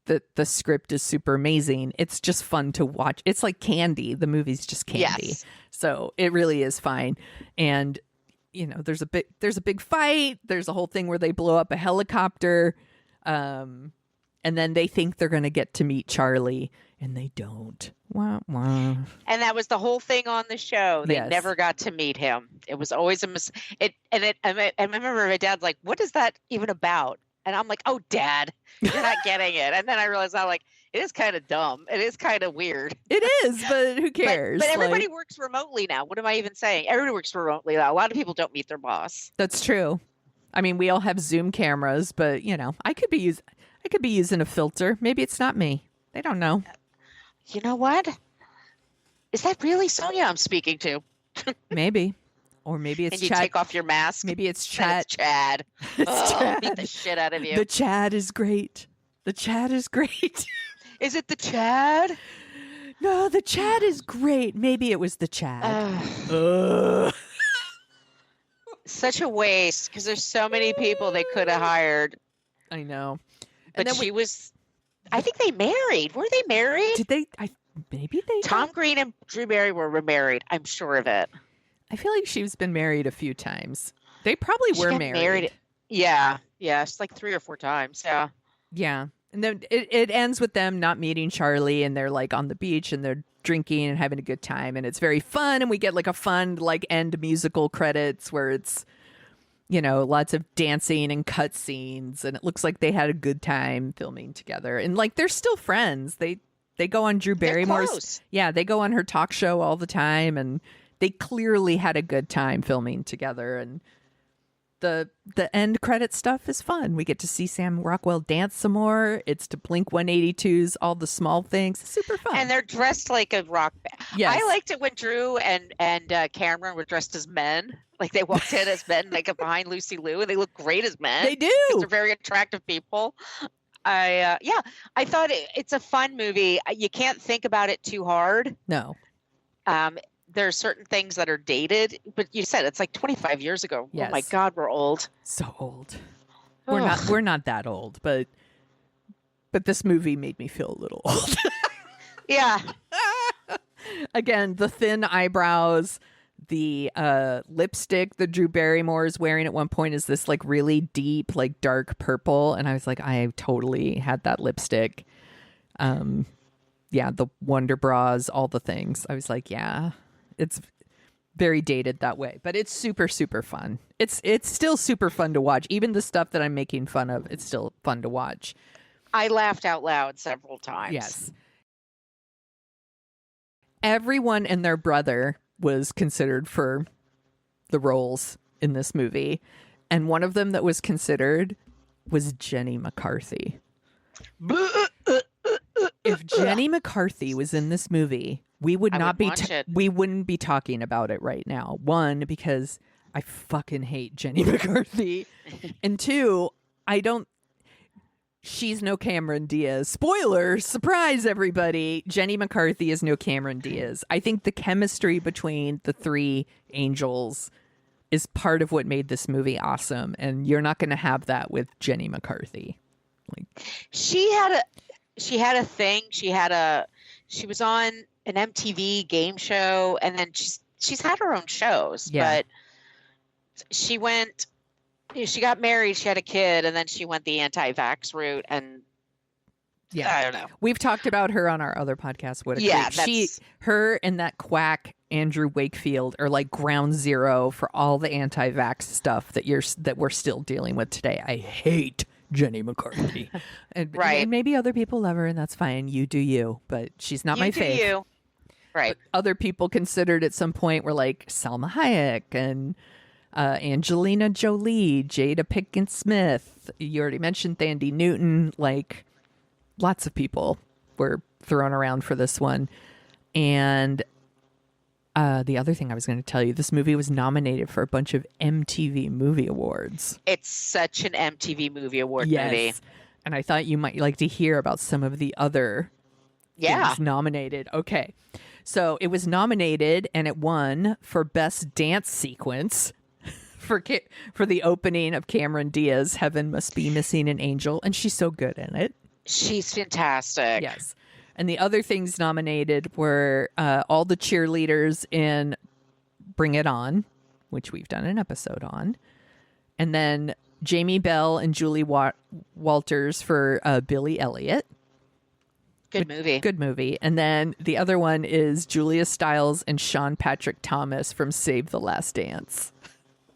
Speaker 9: that the script is super amazing. It's just fun to watch. It's like candy. The movie's just candy.
Speaker 10: Yes.
Speaker 9: So it really is fine. And you know, there's a big fight. There's a whole thing where they blow up a helicopter. And then they think they're going to get to meet Charlie and they don't. Wah, wah.
Speaker 10: And that was the whole thing on the show. They never got to meet him. It was always I remember my dad's like, what is that even about? And I'm like, oh, Dad, you're not getting it. And then I realized it is kind of dumb. It is kind of weird.
Speaker 9: It is, but who cares?
Speaker 10: But everybody works remotely now. What am I even saying? Everybody works remotely now. A lot of people don't meet their boss.
Speaker 9: That's true. I mean, we all have Zoom cameras, but you know, I could be using a filter. Maybe it's not me. They don't know.
Speaker 10: You know what? Is that really Sonia I'm speaking to?
Speaker 9: Maybe. Or maybe it's
Speaker 10: and you
Speaker 9: Chad.
Speaker 10: Take off your mask.
Speaker 9: Maybe it's Chad.
Speaker 10: It's Chad.
Speaker 9: Chad.
Speaker 10: Beat the shit out of you.
Speaker 9: The Chad is great. The Chad is great.
Speaker 10: Is it the Chad?
Speaker 9: No, the Chad is great. Maybe it was the Chad.
Speaker 10: Such a waste because there's so many people they could have hired.
Speaker 9: I know.
Speaker 10: But I think they married. Were they married?
Speaker 9: Did they? Maybe they.
Speaker 10: Tom Green and Drew Barrymore were married. I'm sure of it.
Speaker 9: I feel like she's been married a few times. They probably were married.
Speaker 10: Yeah. It's like 3 or 4 times. Yeah.
Speaker 9: Yeah. And then it ends with them not meeting Charlie and they're like on the beach and they're drinking and having a good time and it's very fun and we get like a fun like end musical credits where it's, you know, lots of dancing and cut scenes and it looks like they had a good time filming together and like they're still friends. They go on Drew Barrymore's. Yeah, they go on her talk show all the time and they clearly had a good time filming together and the end credit stuff is fun. We get to see Sam Rockwell dance some more. It's to Blink 182's All the Small Things. It's super fun.
Speaker 10: And they're dressed like a rock band.
Speaker 9: Yes.
Speaker 10: I liked it when Drew and Cameron were dressed as men. Like they walked in as men, like behind Lucy Liu, and they look great as men.
Speaker 9: They do.
Speaker 10: They're very attractive people. I thought it's a fun movie. You can't think about it too hard.
Speaker 9: No.
Speaker 10: There are certain things that are dated, but you said it's like 25 years ago.
Speaker 9: Yes.
Speaker 10: Oh my God, we're old.
Speaker 9: So old. We're not that old, but this movie made me feel a little old.
Speaker 10: Yeah.
Speaker 9: Again, the thin eyebrows, the lipstick that Drew Barrymore is wearing at one point is this like really deep, like dark purple. And I was like, I totally had that lipstick. Yeah, the Wonder Bras, all the things. I was like, yeah, it's very dated that way, but it's super, super fun. It's still super fun to watch. Even the stuff that I'm making fun of, it's still fun to watch.
Speaker 10: I laughed out loud several times.
Speaker 9: Yes. Everyone and their brother was considered for the roles in this movie. And one of them that was considered was Jenny McCarthy. If Jenny McCarthy was in this movie, we would
Speaker 10: I
Speaker 9: not
Speaker 10: would
Speaker 9: be
Speaker 10: watch it.
Speaker 9: we wouldn't be talking about it right now. One, because I fucking hate Jenny McCarthy, and two, she's no Cameron Diaz. Spoiler, surprise everybody. Jenny McCarthy is no Cameron Diaz. I think the chemistry between the three angels is part of what made this movie awesome, and you're not going to have that with Jenny McCarthy.
Speaker 10: She had a thing. She was on an MTV game show, and then she's had her own shows.
Speaker 9: Yeah.
Speaker 10: But she went. She got married. She had a kid, and then she went the anti-vax route. And
Speaker 9: yeah,
Speaker 10: I don't know.
Speaker 9: We've talked about her on our other podcast. What a
Speaker 10: Yeah,
Speaker 9: creep. Her and that quack Andrew Wakefield are like ground zero for all the anti-vax stuff that we're still dealing with today. I hate Jenny McCarthy. And maybe other people love her, and that's fine. You do you, but she's not my fave.
Speaker 10: You. Right.
Speaker 9: But other people considered at some point were like Salma Hayek and Angelina Jolie, Jada Pinkett Smith. You already mentioned Thandie Newton. Like lots of people were thrown around for this one. And the other thing I was going to tell you, this movie was nominated for a bunch of MTV Movie Awards.
Speaker 10: It's such an MTV Movie Award movie.
Speaker 9: And I thought you might like to hear about some of the other things nominated. Okay. So it was nominated and it won for Best Dance Sequence for the opening of Cameron Diaz, Heaven Must Be Missing an Angel. And she's so good in it.
Speaker 10: She's fantastic.
Speaker 9: Yes. And the other things nominated were all the cheerleaders in Bring It On, which we've done an episode on. And then Jamie Bell and Julie Walters for Billy Elliot.
Speaker 10: Good movie.
Speaker 9: Good movie. And then the other one is Julia Stiles and Sean Patrick Thomas from Save the Last Dance.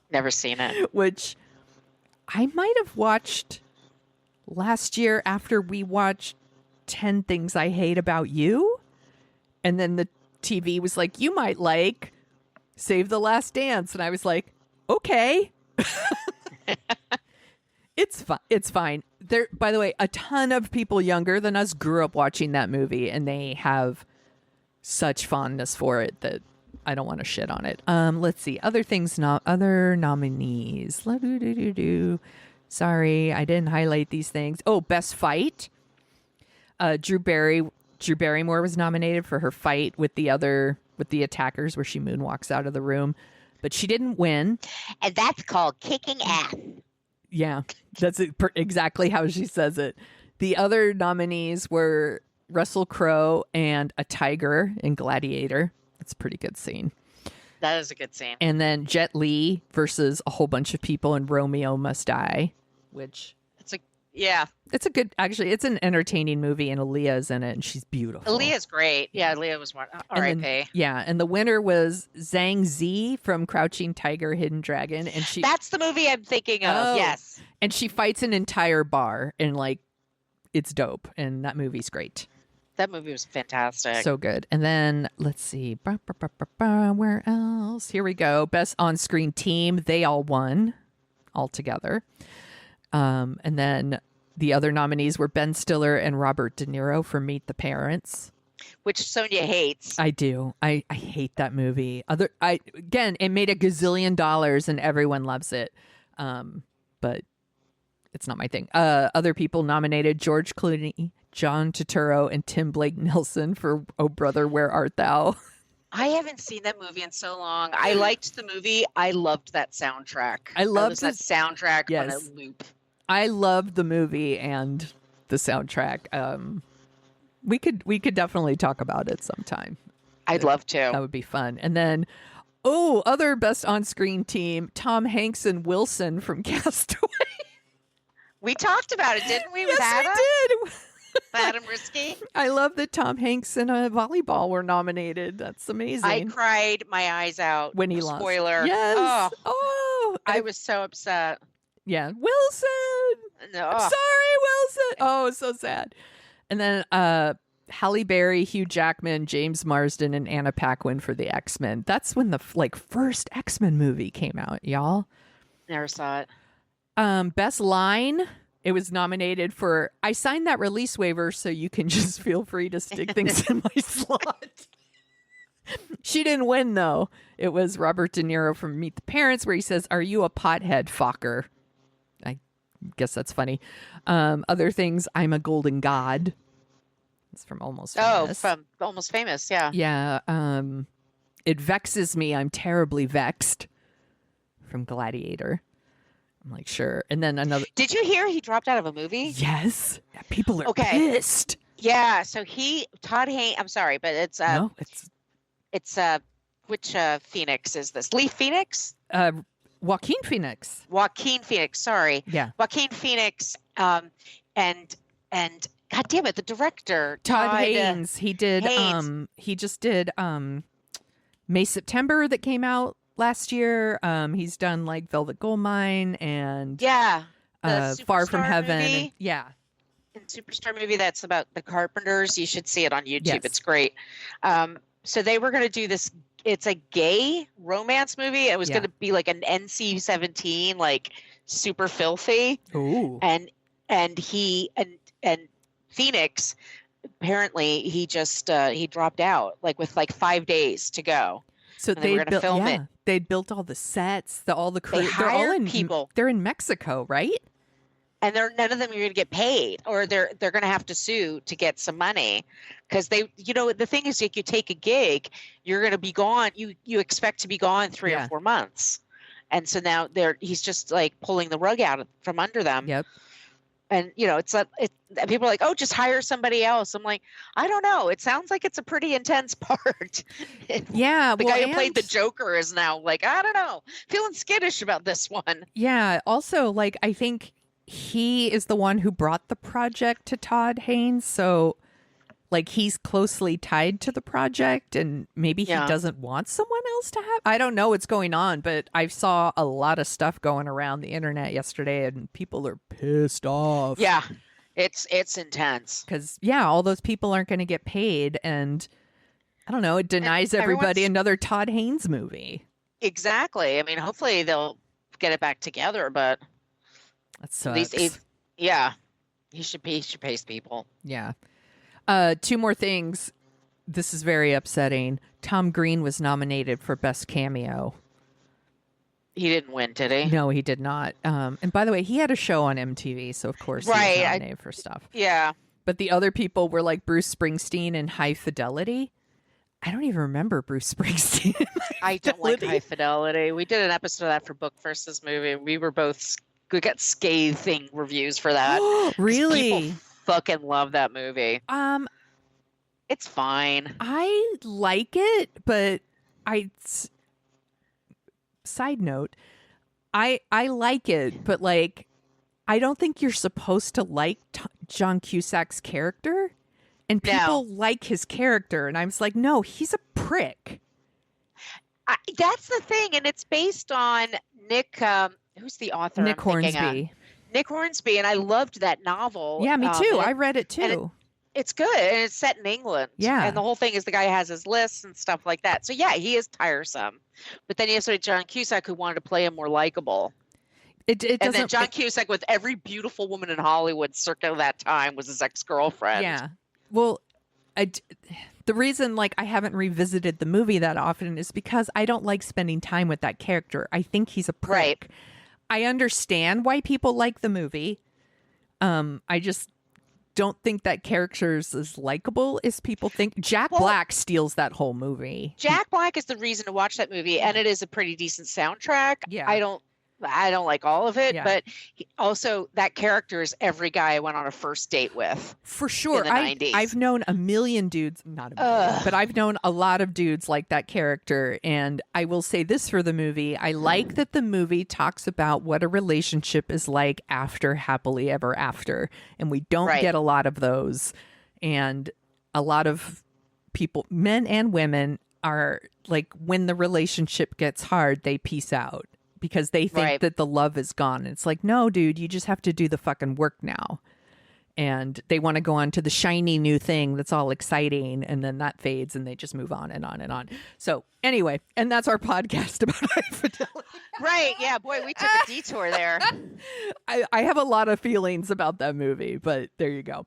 Speaker 10: Never seen it.
Speaker 9: Which I might have watched last year after we watched 10 Things I Hate About You. And then the TV was like, you might like Save the Last Dance. And I was like, okay. It's fine. There, by the way, a ton of people younger than us grew up watching that movie, and they have such fondness for it that I don't want to shit on it. Let's see. Other nominees. Sorry, I didn't highlight these things. Oh, Best Fight. Drew Barrymore was nominated for her fight with the attackers where she moonwalks out of the room, but she didn't win.
Speaker 10: And that's called kicking ass.
Speaker 9: Yeah, that's exactly how she says it. The other nominees were Russell Crowe and a tiger in Gladiator. That's a pretty good scene.
Speaker 10: That is a good scene.
Speaker 9: And then Jet Li versus a whole bunch of people in Romeo Must Die, which it's a good, actually, it's an entertaining movie, and Aaliyah's in it, and she's beautiful.
Speaker 10: Aaliyah's great. Yeah, Aaliyah was one. R.I.P.
Speaker 9: Yeah, and the winner was Zhang Zi from Crouching Tiger, Hidden Dragon, and
Speaker 10: that's the movie I'm thinking of. Yes,
Speaker 9: and she fights an entire bar, and like, it's dope, and that movie's great.
Speaker 10: That movie was fantastic.
Speaker 9: So good. And then let's see, where else? Here we go. Best on-screen team. They all won all together. And then the other nominees were Ben Stiller and Robert De Niro for Meet the Parents,
Speaker 10: which Sonia hates.
Speaker 9: I do. I hate that movie. Again, it made $1 gazillion and everyone loves it. But it's not my thing. Other people nominated George Clooney, John Turturro, and Tim Blake Nelson for Oh Brother, Where Art Thou?
Speaker 10: I haven't seen that movie in so long. I liked the movie. I loved that soundtrack.
Speaker 9: I loved
Speaker 10: that soundtrack on a loop.
Speaker 9: I loved the movie and the soundtrack. We could definitely talk about it sometime.
Speaker 10: I'd love to.
Speaker 9: That would be fun. And then, other best on-screen team, Tom Hanks and Wilson from Castaway.
Speaker 10: We talked about it, didn't we? With
Speaker 9: Yes,
Speaker 10: Adam?
Speaker 9: we did.
Speaker 10: Adam Risky.
Speaker 9: I love that Tom Hanks and volleyball were nominated. That's amazing.
Speaker 10: I cried my eyes out
Speaker 9: when he lost.
Speaker 10: Spoiler.
Speaker 9: Yes.
Speaker 10: I was so upset.
Speaker 9: Yeah. Wilson.
Speaker 10: No.
Speaker 9: I'm sorry, Wilson. Oh, it's so sad. And then Halle Berry, Hugh Jackman, James Marsden, and Anna Paquin for the X-Men. That's when the first X-Men movie came out, y'all.
Speaker 10: Never saw it.
Speaker 9: Best Line. It was nominated for, I signed that release waiver so you can just feel free to stick things in my slot. She didn't win, though. It was Robert De Niro from Meet the Parents, where he says, "Are you a pothead, Fokker?" I guess that's funny. Other things, "I'm a golden god." It's from Almost Famous.
Speaker 10: Oh, from Almost Famous, yeah.
Speaker 9: Yeah. "It vexes me. I'm terribly vexed." From Gladiator. I'm like, sure. And then another.
Speaker 10: Did you hear he dropped out of a movie?
Speaker 9: Yes. People are pissed.
Speaker 10: Yeah. So Todd Haynes. I'm sorry, but it's
Speaker 9: No,
Speaker 10: it's which Phoenix is this? Lee Phoenix?
Speaker 9: Joaquin Phoenix.
Speaker 10: Joaquin Phoenix. Sorry.
Speaker 9: Yeah.
Speaker 10: Joaquin Phoenix. And God damn it, the director
Speaker 9: Todd Haynes. He did.
Speaker 10: Haynes.
Speaker 9: He just did. May September that came out last year. He's done like Velvet Goldmine and Far from Heaven.
Speaker 10: Movie.
Speaker 9: Yeah.
Speaker 10: And Superstar movie that's about the Carpenters. You should see it on YouTube.
Speaker 9: Yes.
Speaker 10: It's great. So they were going to do this. It's a gay romance movie. It was going to be like an NC-17, like super filthy.
Speaker 9: Ooh.
Speaker 10: And Phoenix, apparently he just he dropped out like with like 5 days to go.
Speaker 9: So
Speaker 10: they were going to film it.
Speaker 9: They'd built all the sets, all the crew.
Speaker 10: They hired people.
Speaker 9: They're in Mexico, right?
Speaker 10: And none of them are going to get paid, or they're going to have to sue to get some money, because the thing is, like, you take a gig, you're going to be gone. You expect to be gone 3 or 4 months, and so now he's just like pulling the rug out from under them.
Speaker 9: Yep.
Speaker 10: And it's like people are like, oh, just hire somebody else. I'm like, I don't know. It sounds like it's a pretty intense part.
Speaker 9: Yeah,
Speaker 10: the guy who played the Joker is now like, I don't know, feeling skittish about this one.
Speaker 9: Yeah. Also, like, I think he is the one who brought the project to Todd Haynes, so like he's closely tied to the project, and maybe he doesn't want someone else to have. I don't know what's going on, but I saw a lot of stuff going around the internet yesterday, and people are pissed off.
Speaker 10: Yeah, it's intense
Speaker 9: because all those people aren't going to get paid, and I don't know. It denies everybody another Todd Haynes movie.
Speaker 10: Exactly. I mean, hopefully they'll get it back together, but.
Speaker 9: That sucks.
Speaker 10: He should pay people.
Speaker 9: Yeah. 2 more things. This is very upsetting. Tom Green was nominated for Best Cameo.
Speaker 10: He didn't win, did he?
Speaker 9: No, he did not. And by the way, he had a show on MTV, so of course he was nominated for stuff.
Speaker 10: Yeah.
Speaker 9: But the other people were like Bruce Springsteen and High Fidelity. I don't even remember Bruce Springsteen.
Speaker 10: I don't like High Fidelity. We did an episode of that for Book versus Movie. We got scathing reviews for that.
Speaker 9: Really?
Speaker 10: People fucking love that movie. It's fine.
Speaker 9: I like it, but side note, I like it, but like I don't think you're supposed to like John Cusack's character, and people like his character, and I was like, no, he's a prick.
Speaker 10: That's the thing, and it's based on Nick. Who's the author?
Speaker 9: Nick Hornsby.
Speaker 10: Nick Hornsby, and I loved that novel.
Speaker 9: Yeah, me too. I read it too.
Speaker 10: It's good, and it's set in England.
Speaker 9: Yeah.
Speaker 10: And the whole thing is the guy has his lists and stuff like that. So, yeah, he is tiresome. But then you have somebody, John Cusack, who wanted to play him more likable. And then John Cusack, with every beautiful woman in Hollywood circa that time, was his ex-girlfriend.
Speaker 9: Yeah. Well, the reason like I haven't revisited the movie that often is because I don't like spending time with that character. I think he's a prick. Right. I understand why people like the movie. I just don't think that character is as likable as people think. Jack Black steals that whole movie.
Speaker 10: Jack Black is the reason to watch that movie, and it is a pretty decent soundtrack.
Speaker 9: Yeah.
Speaker 10: I don't like all of it,
Speaker 9: Yeah.
Speaker 10: but also that character is every guy I went on a first date with.
Speaker 9: For sure.
Speaker 10: In the 90s.
Speaker 9: I've known a million dudes, not a million, but I've known a lot of dudes like that character. And I will say this for the movie. I like that the movie talks about what a relationship is like after happily ever after. And we don't get a lot of those. And a lot of people, men and women, are like, when the relationship gets hard, they peace out. Because they think that the love is gone. It's like, no, dude, you just have to do the fucking work now. And they want to go on to the shiny new thing that's all exciting. And then that fades and they just move on and on and on. So anyway, and that's our podcast about High Fidelity.
Speaker 10: Right. Yeah. Boy, we took a detour there.
Speaker 9: I have a lot of feelings about that movie, but there you go.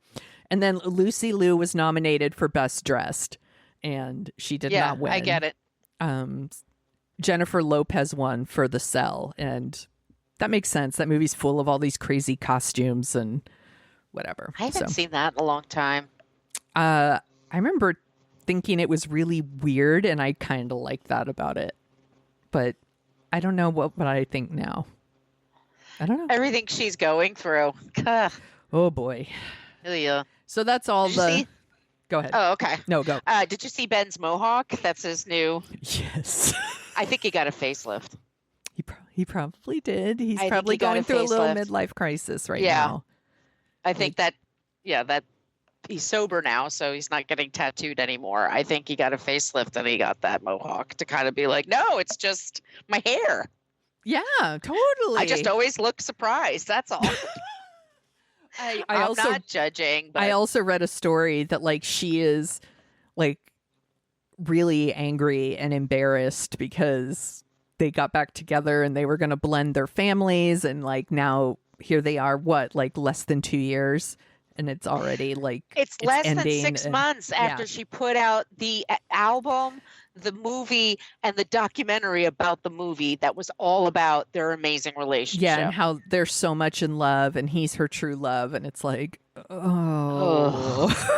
Speaker 9: And then Lucy Liu was nominated for Best Dressed. and she did not win.
Speaker 10: I get it.
Speaker 9: Jennifer Lopez won for The Cell, and that makes sense. That movie's full of all these crazy costumes and whatever.
Speaker 10: I haven't seen that in a long time.
Speaker 9: I remember thinking it was really weird, and I kind of liked that about it. But I don't know what I think now. I don't know.
Speaker 10: Everything she's going through. Ugh.
Speaker 9: Oh, boy.
Speaker 10: Yeah.
Speaker 9: So that's all Go ahead.
Speaker 10: Oh, okay.
Speaker 9: No, go.
Speaker 10: Did you see Ben's mohawk? That's his new...
Speaker 9: Yes.
Speaker 10: I think he got a facelift.
Speaker 9: He probably did. He's
Speaker 10: I
Speaker 9: probably
Speaker 10: think he got
Speaker 9: going
Speaker 10: a
Speaker 9: through a little
Speaker 10: facelift.
Speaker 9: midlife crisis right now.
Speaker 10: I think that he's sober now, so he's not getting tattooed anymore. I think he got a facelift and he got that mohawk to kind of be like, no, it's just my hair.
Speaker 9: Yeah, totally.
Speaker 10: I just always look surprised. That's all.
Speaker 9: I'm
Speaker 10: also not judging. But...
Speaker 9: I also read a story that like she is like really angry and embarrassed because they got back together and they were going to blend their families, and like now here they are, like less than 2 years, and it's already like
Speaker 10: it's less than 6
Speaker 9: and,
Speaker 10: months after she put out the album, the movie, and the documentary about the movie that was all about their amazing relationship.
Speaker 9: Yeah, and how they're so much in love, and he's her true love, and it's like, oh.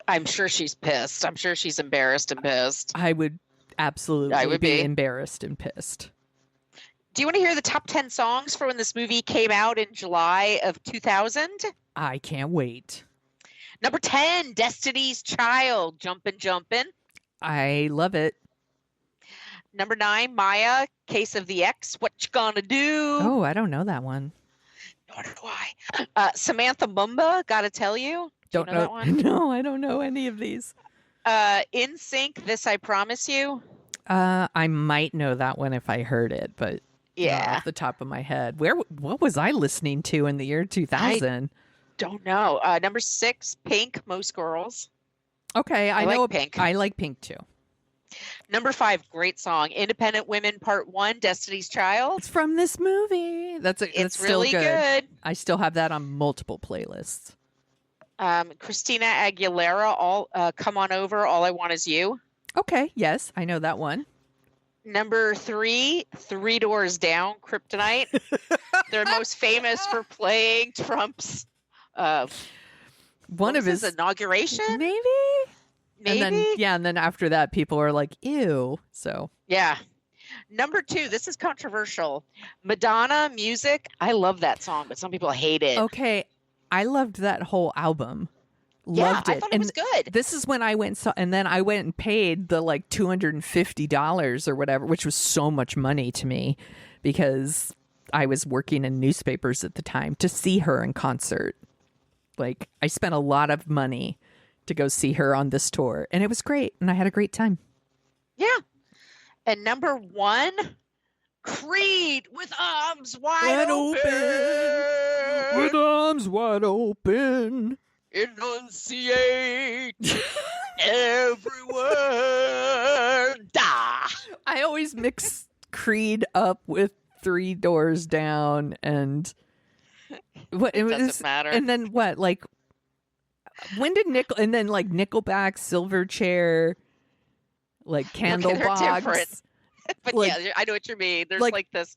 Speaker 10: I'm sure she's pissed. I'm sure she's embarrassed and pissed.
Speaker 9: I would absolutely be embarrassed and pissed.
Speaker 10: Do you want to hear the top 10 songs for when this movie came out in July of 2000?
Speaker 9: I can't wait.
Speaker 10: Number 10, Destiny's Child, Jumpin' Jumpin'.
Speaker 9: I love it.
Speaker 10: Number 9, Maya, Case of the X, What You Gonna Do?
Speaker 9: Oh, I don't know that one.
Speaker 10: Nor do I. Samantha Mumba, Gotta Tell You. Do you know that one?
Speaker 9: No, I don't know any of these.
Speaker 10: In Sync, This I Promise You.
Speaker 9: I might know that one if I heard it, but
Speaker 10: yeah,
Speaker 9: off the top of my head. What was I listening to in the year 2000?
Speaker 10: Don't know. Number 6, Pink, Most Girls.
Speaker 9: Okay, I know
Speaker 10: like Pink.
Speaker 9: I like Pink too.
Speaker 10: Number 5, great song, Independent Women Part 1, Destiny's Child.
Speaker 9: It's from this movie. That's still
Speaker 10: really good.
Speaker 9: I still have that on multiple playlists.
Speaker 10: Christina Aguilera, all Come On Over, All I Want Is You.
Speaker 9: Okay, yes, I know that one.
Speaker 10: Number 3, Three Doors Down, Kryptonite. They're most famous for playing Trump's
Speaker 9: one of his
Speaker 10: inauguration,
Speaker 9: maybe. And then after that, people are like, "Ew." So
Speaker 10: yeah. Number 2, this is controversial. Madonna, Music. I love that song, but some people hate it.
Speaker 9: Okay, I loved that whole album. Loved it.
Speaker 10: I thought it was good.
Speaker 9: This is when I went and then I went and paid the like $250 or whatever, which was so much money to me because I was working in newspapers at the time, to see her in concert. Like, I spent a lot of money to go see her on this tour, and it was great, and I had a great time.
Speaker 10: Yeah. And number 1, Creed, With Arms Wide Open.
Speaker 9: With arms wide open.
Speaker 10: Enunciate every word.
Speaker 9: I always mix Creed up with Three Doors Down and what it
Speaker 10: doesn't matter.
Speaker 9: And then what? Like, when did and then like Nickelback, Silverchair, like Candlebox.
Speaker 10: But
Speaker 9: like,
Speaker 10: yeah, I know what you mean. There's like this.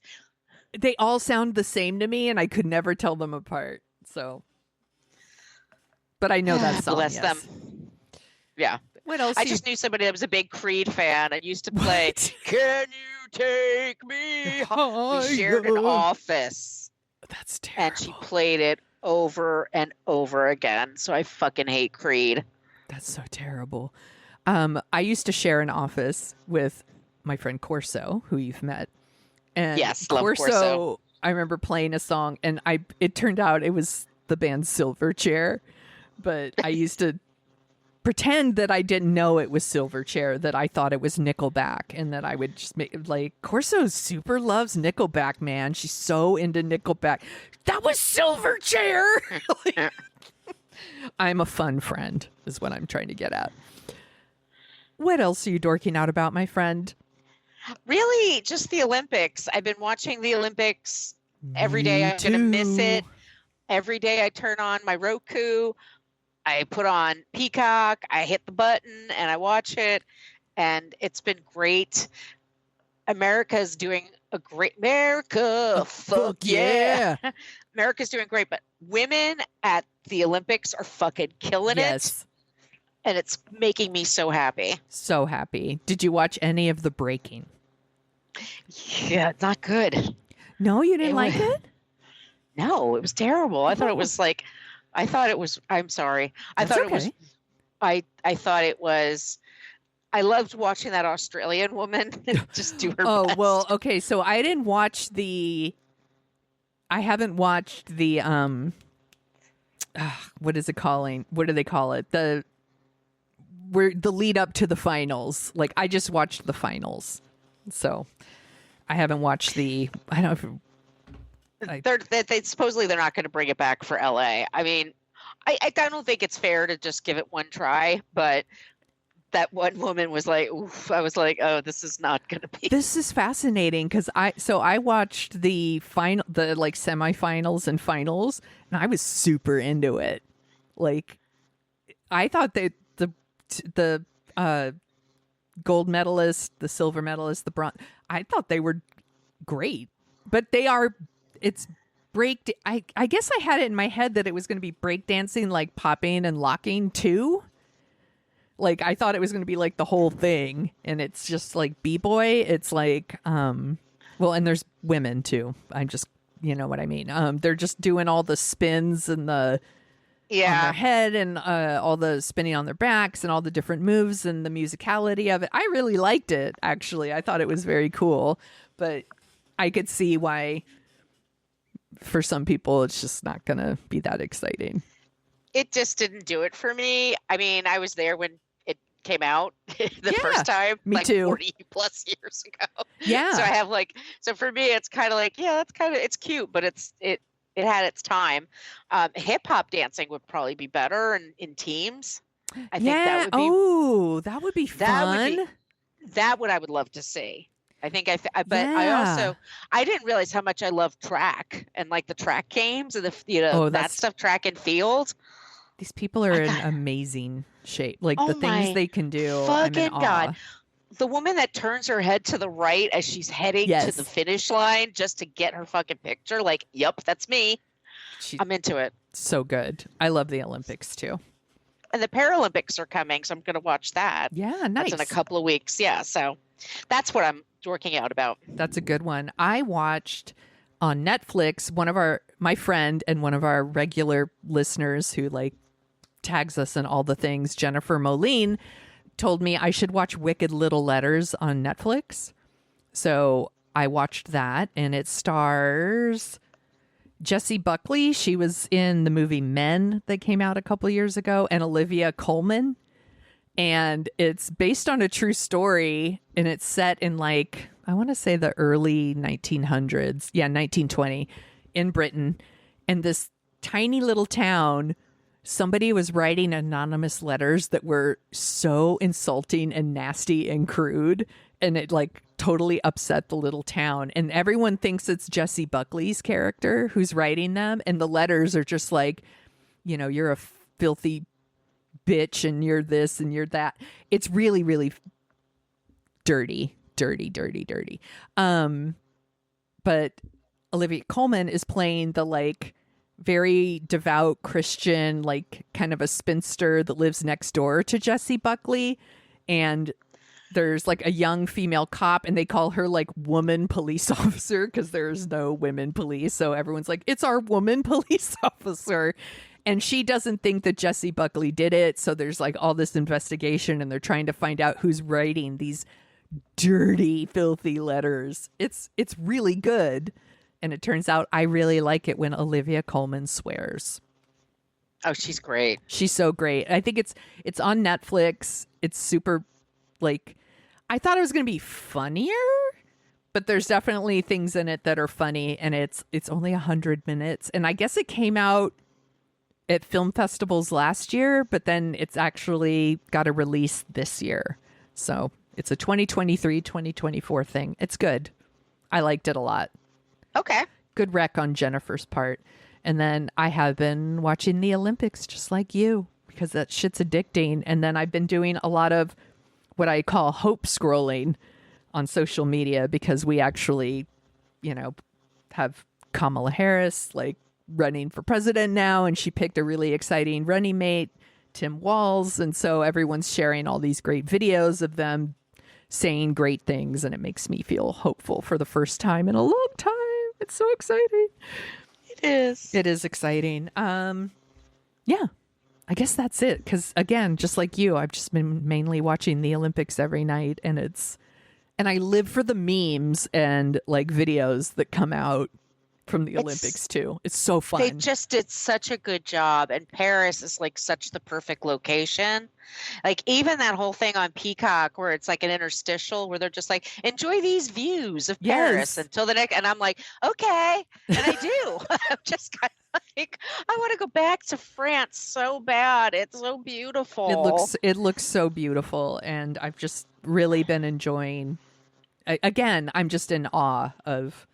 Speaker 9: They all sound the same to me, and I could never tell them apart. So, but I know that song.
Speaker 10: Bless
Speaker 9: yes.
Speaker 10: them. Yeah.
Speaker 9: What else?
Speaker 10: I just knew somebody that was a big Creed fan and used to play Can You Take Me Home? We shared an office.
Speaker 9: That's terrible.
Speaker 10: And she played it over and over again. So I fucking hate Creed.
Speaker 9: That's so terrible. I used to share an office with my friend Corso, who you've met. And
Speaker 10: yes, love Corso.
Speaker 9: I remember playing a song, and it turned out it was the band Silverchair, but I used to pretend that I didn't know it was Silverchair, that I thought it was Nickelback, and that I would just make like, Corso super loves Nickelback, man. She's so into Nickelback. That was Silverchair. Like, I'm a fun friend, is what I'm trying to get at. What else are you dorking out about, my friend?
Speaker 10: Really, just the Olympics. I've been watching the Olympics every day. I'm going to miss it. Every day I turn on my Roku. I put on Peacock, I hit the button, and I watch it, and it's been great. America's doing a great fuck yeah. America's doing great, but women at the Olympics are fucking killing it. And it's making me so happy.
Speaker 9: So happy. Did you watch any of the breaking?
Speaker 10: Yeah, not good.
Speaker 9: No, you didn't like it?
Speaker 10: No, it was terrible. I thought it was like, I'm sorry. I thought it was, I loved watching that Australian woman just do her best.
Speaker 9: Well, okay. So I haven't watched the, what is it calling? What do they call it? The lead up to the finals. Like, I just watched the finals. So I haven't watched I don't know if
Speaker 10: they supposedly they're not going to bring it back for LA. I mean, I don't think it's fair to just give it one try, but that one woman was like, oof, I was like, oh, this is not going to be.
Speaker 9: This is fascinating because I watched the semifinals and finals, and I was super into it. Like, I thought that the gold medalist, the silver medalist, the bronze, I thought they were great, but it's break. I guess I had it in my head that it was going to be breakdancing, like popping and locking too. Like, I thought it was going to be like the whole thing, and it's just like b-boy. It's like, and there's women too. I'm just, you know what I mean? They're just doing all the spins and on their head and all the spinning on their backs and all the different moves and the musicality of it. I really liked it, actually. I thought it was very cool, but I could see why for some people it's just not going to be that exciting.
Speaker 10: It just didn't do it for me. I mean, I was there when it came out the first time,
Speaker 9: me
Speaker 10: like
Speaker 9: too.
Speaker 10: 40 plus years ago.
Speaker 9: Yeah.
Speaker 10: So I have so for me, it's kind of like, it's cute, but it had its time. Hip hop dancing would probably be better in teams. I think that would be.
Speaker 9: That would be fun.
Speaker 10: That would I would love to see. I think I didn't realize how much I love track and like the track games and that stuff, track and field.
Speaker 9: These people are in amazing shape. Like the things they can do.
Speaker 10: Fucking
Speaker 9: I'm in
Speaker 10: God.
Speaker 9: awe.
Speaker 10: The woman that turns her head to the right as she's heading to the finish line just to get her fucking picture. Like, yep, that's me. I'm into it.
Speaker 9: So good. I love the Olympics too.
Speaker 10: And the Paralympics are coming, so I'm going to watch that.
Speaker 9: Yeah, nice.
Speaker 10: That's in a couple of weeks. Yeah, so that's what I'm dorking out about.
Speaker 9: That's a good one. I watched on Netflix, my friend and one of our regular listeners who like tags us in all the things, Jennifer Moline, told me I should watch Wicked Little Letters on Netflix. So I watched that, and it stars Jessie Buckley. She was in the movie Men that came out a couple years ago, and Olivia Colman. And it's based on a true story, and it's set in like, I want to say the early 1900s. Yeah, 1920 in Britain. And this tiny little town, somebody was writing anonymous letters that were so insulting and nasty and crude. And it like totally upset the little town. And everyone thinks it's Jessie Buckley's character who's writing them. And the letters are just like, you're a filthy bitch and you're this and you're that. It's really, really dirty. But Olivia Colman is playing the like very devout Christian, like kind of a spinster that lives next door to Jessie Buckley. And there's like a young female cop, and they call her like woman police officer because there's no women police. So everyone's like, it's our woman police officer. And she doesn't think that Jessie Buckley did it. So there's like all this investigation, and they're trying to find out who's writing these dirty, filthy letters. It's really good. And it turns out I really like it when Olivia Colman swears.
Speaker 10: Oh, she's great.
Speaker 9: She's so great. I think it's on Netflix. It's super, like, I thought it was going to be funnier, but there's definitely things in it that are funny, and it's only 100 minutes. And I guess it came out at film festivals last year, but then it's actually got a release this year. So it's a 2023, 2024 thing. It's good. I liked it a lot.
Speaker 10: Okay.
Speaker 9: Good rec on Jennifer's part. And then I have been watching the Olympics just like you. because that shit's addicting. And then I've been doing a lot of what I call hope scrolling on social media because we actually, have Kamala Harris like running for president now, and she picked a really exciting running mate, Tim Walz, and so everyone's sharing all these great videos of them saying great things, and it makes me feel hopeful for the first time in a long time. It's so exciting. It is exciting. Yeah, I guess that's it. Because again, just like you, I've just been mainly watching the Olympics every night, and I live for the memes and like videos that come out from the Olympics too. It's so fun.
Speaker 10: They just did such a good job, and Paris is like such the perfect location. Like even that whole thing on Peacock where it's like an interstitial where they're just like, enjoy these views of Paris until the next, and I'm like, okay, and I do. I'm just kind of like, I want to go back to France so bad. It's so beautiful.
Speaker 9: It looks so beautiful, and I've just really been enjoying. Again, I'm just in awe of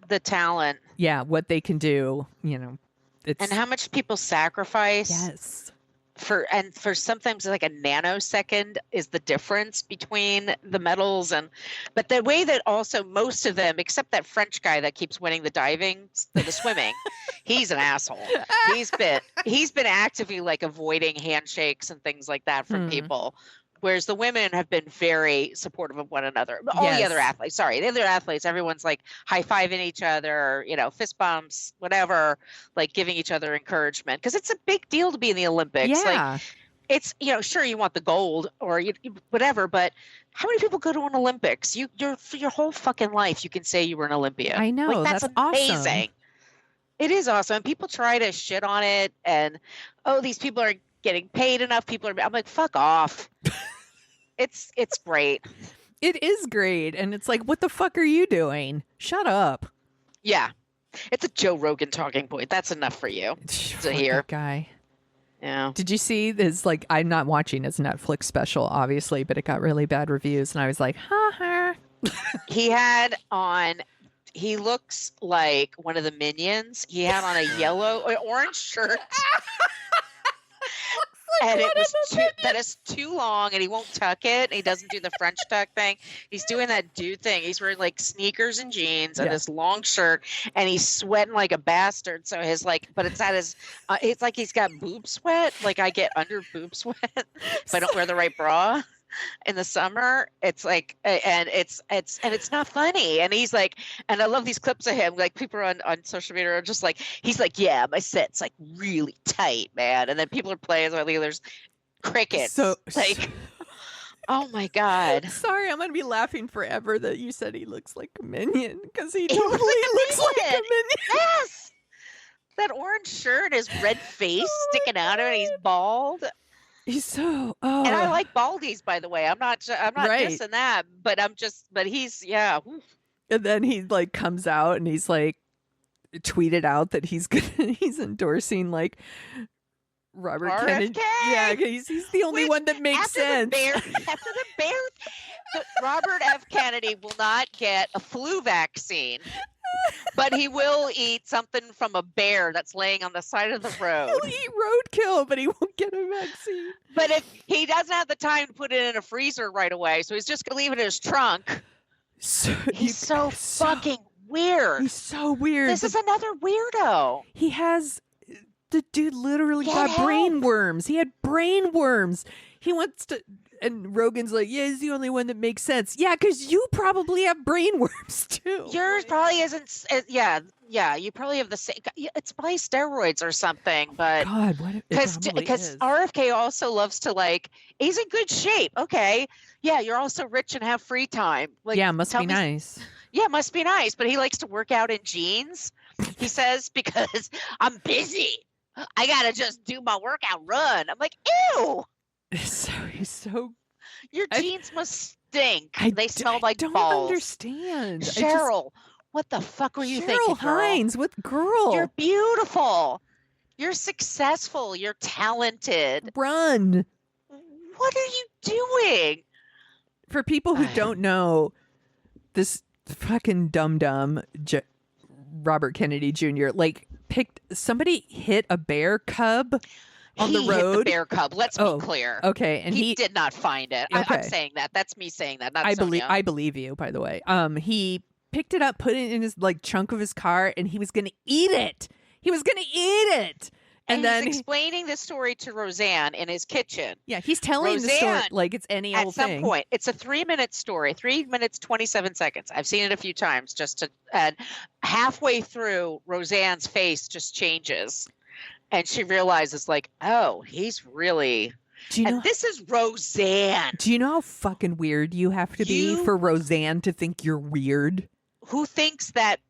Speaker 10: the talent.
Speaker 9: Yeah, what they can do, it's
Speaker 10: and how much people sacrifice.
Speaker 9: Yes.
Speaker 10: For sometimes like a nanosecond is the difference between the medals, but the way that also most of them, except that French guy that keeps winning the swimming, he's an asshole. He's been actively like avoiding handshakes and things like that from people. Whereas the women have been very supportive of one another. All the other athletes, everyone's like high-fiving each other, fist bumps, whatever, like giving each other encouragement. Because it's a big deal to be in the Olympics.
Speaker 9: Yeah.
Speaker 10: Like, it's, sure, you want the gold or whatever, but how many people go to an Olympics? For your whole fucking life, you can say you were an Olympian.
Speaker 9: I know.
Speaker 10: Like, that's amazing.
Speaker 9: Awesome.
Speaker 10: It is awesome. And people try to shit on it and, these people are getting paid enough. I'm like, fuck off. It's great.
Speaker 9: It is great. And it's like, what the fuck are you doing? Shut up.
Speaker 10: Yeah. It's a Joe Rogan talking point. That's enough for you to hear.
Speaker 9: That guy.
Speaker 10: Yeah.
Speaker 9: Did you see this? Like, I'm not watching his Netflix special, obviously, but it got really bad reviews. And I was like, ha.
Speaker 10: He looks like one of the Minions. He had on a yellow or orange shirt. And that is too long, and he won't tuck it. And he doesn't do the French tuck thing. He's doing that dude thing. He's wearing like sneakers and jeans and this long shirt, and he's sweating like a bastard. So but it's at his. It's like he's got boob sweat. Like I get under boob sweat if I don't wear the right bra. In the summer, it's like, and it's not funny. And he's like, and I love these clips of him. Like people on social media are just like, he's like, yeah, my set's like really tight, man. And then people are playing like there's crickets. So like, oh my god.
Speaker 9: Sorry, I'm gonna be laughing forever that you said he looks like a minion because he totally looks like a minion.
Speaker 10: Yes, that orange shirt, his red face sticking out of it. He's bald.
Speaker 9: He's so.
Speaker 10: And I like baldies, by the way. I'm not dissing that, but he's Oof.
Speaker 9: And then he like comes out and he's like tweeted out that he's endorsing like Robert Kennedy. Yeah, he's the only one that makes sense.
Speaker 10: After the bear, Robert F. Kennedy will not get a flu vaccine. But he will eat something from a bear that's laying on the side of the road.
Speaker 9: He'll eat roadkill, but he won't get a vaccine.
Speaker 10: But if he doesn't have the time to put it in a freezer right away, so he's just going to leave it in his trunk. He's so fucking weird.
Speaker 9: He's so weird.
Speaker 10: This is another weirdo.
Speaker 9: The dude literally got brain worms. He had brain worms. He wants to... And Rogan's like, yeah, he's the only one that makes sense. Yeah, because you probably have brain worms too.
Speaker 10: Yours probably isn't. Yeah. You probably have the same. It's probably steroids or something. But
Speaker 9: God, what? Because
Speaker 10: RFK also loves to like. He's in good shape. Okay. Yeah, you're also rich and have free time. Like,
Speaker 9: yeah, must be nice.
Speaker 10: Yeah, must be nice. But he likes to work out in jeans. He says because I'm busy. I gotta just do my workout run. I'm like, ew.
Speaker 9: He's so.
Speaker 10: Your jeans must stink. They smell like balls.
Speaker 9: I don't understand.
Speaker 10: Cheryl, what the fuck were you thinking,
Speaker 9: Cheryl Hines, what girl?
Speaker 10: You're beautiful. You're successful. You're talented.
Speaker 9: Run.
Speaker 10: What are you doing?
Speaker 9: For people who don't know, this fucking dum-dum Robert Kennedy Jr. like somebody hit a bear cub on the
Speaker 10: He hit the
Speaker 9: road.
Speaker 10: bear cub. Let's be clear.
Speaker 9: Okay, and
Speaker 10: he did not find it. I'm
Speaker 9: Okay.
Speaker 10: saying that. That's me saying that. Not
Speaker 9: I
Speaker 10: Sonia.
Speaker 9: believe you, by the way. He picked it up, put it in his like trunk of his car, and he was gonna eat it. He was gonna eat it. And then
Speaker 10: he's explaining the story to Roseanne in his kitchen.
Speaker 9: Yeah, he's telling the story like it's any old thing.
Speaker 10: At some point, it's a 3-minute story, 3 minutes, 27 seconds. I've seen it a few times and halfway through, Roseanne's face just changes. And she realizes like, oh, he's really... And this is Roseanne.
Speaker 9: Do you know how fucking weird you have to be for Roseanne to think you're weird?
Speaker 10: Who thinks that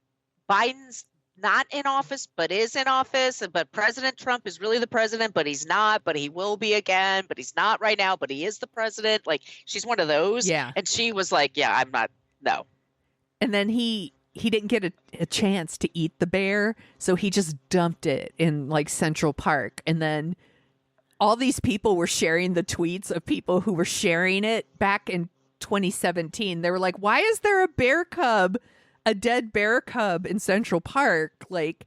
Speaker 10: Biden's not in office, but is in office, but President Trump is really the president, but he's not, but he will be again, but he's not right now, but he is the president. Like, she's one of those.
Speaker 9: Yeah.
Speaker 10: And she was like, yeah, I'm not, no.
Speaker 9: And then he didn't get a chance to eat the bear, so he just dumped it in like Central Park. And then all these people were sharing the tweets of people who were sharing it back in 2017. They were like, why is there a dead bear cub in Central Park? Like,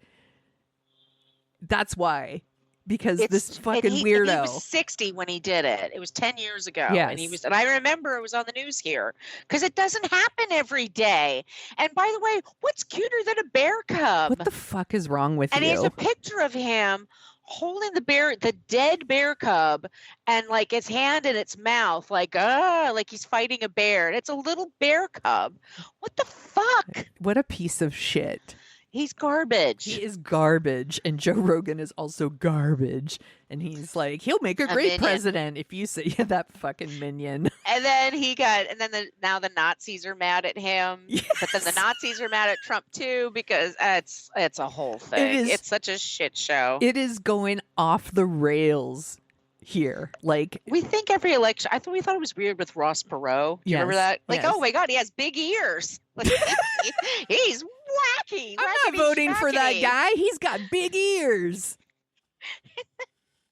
Speaker 9: that's why. Because this fucking weirdo.
Speaker 10: He was 60 when he did it. It was 10 years ago.
Speaker 9: Yes.
Speaker 10: And I remember it was on the news here because it doesn't happen every day. And by the way, what's cuter than a bear cub?
Speaker 9: What the fuck is wrong with you?
Speaker 10: And he has a picture of him holding the dead bear cub, and like his hand in its mouth, like he's fighting a bear. And it's a little bear cub. What the fuck?
Speaker 9: What a piece of shit.
Speaker 10: He's garbage.
Speaker 9: He is garbage, and Joe Rogan is also garbage. And he's like, he'll make a great
Speaker 10: minion.
Speaker 9: president if you say that fucking minion.
Speaker 10: And then now the Nazis are mad at him.
Speaker 9: Yes.
Speaker 10: But then the Nazis are mad at Trump too because it's a whole thing. It's such a shit show.
Speaker 9: It is going off the rails here. Like,
Speaker 10: we think every election. We thought it was weird with Ross Perot. Do you remember that? Like, oh my God, he has big ears. Like, he's wacky.
Speaker 9: I'm not voting for that guy. He's got big ears.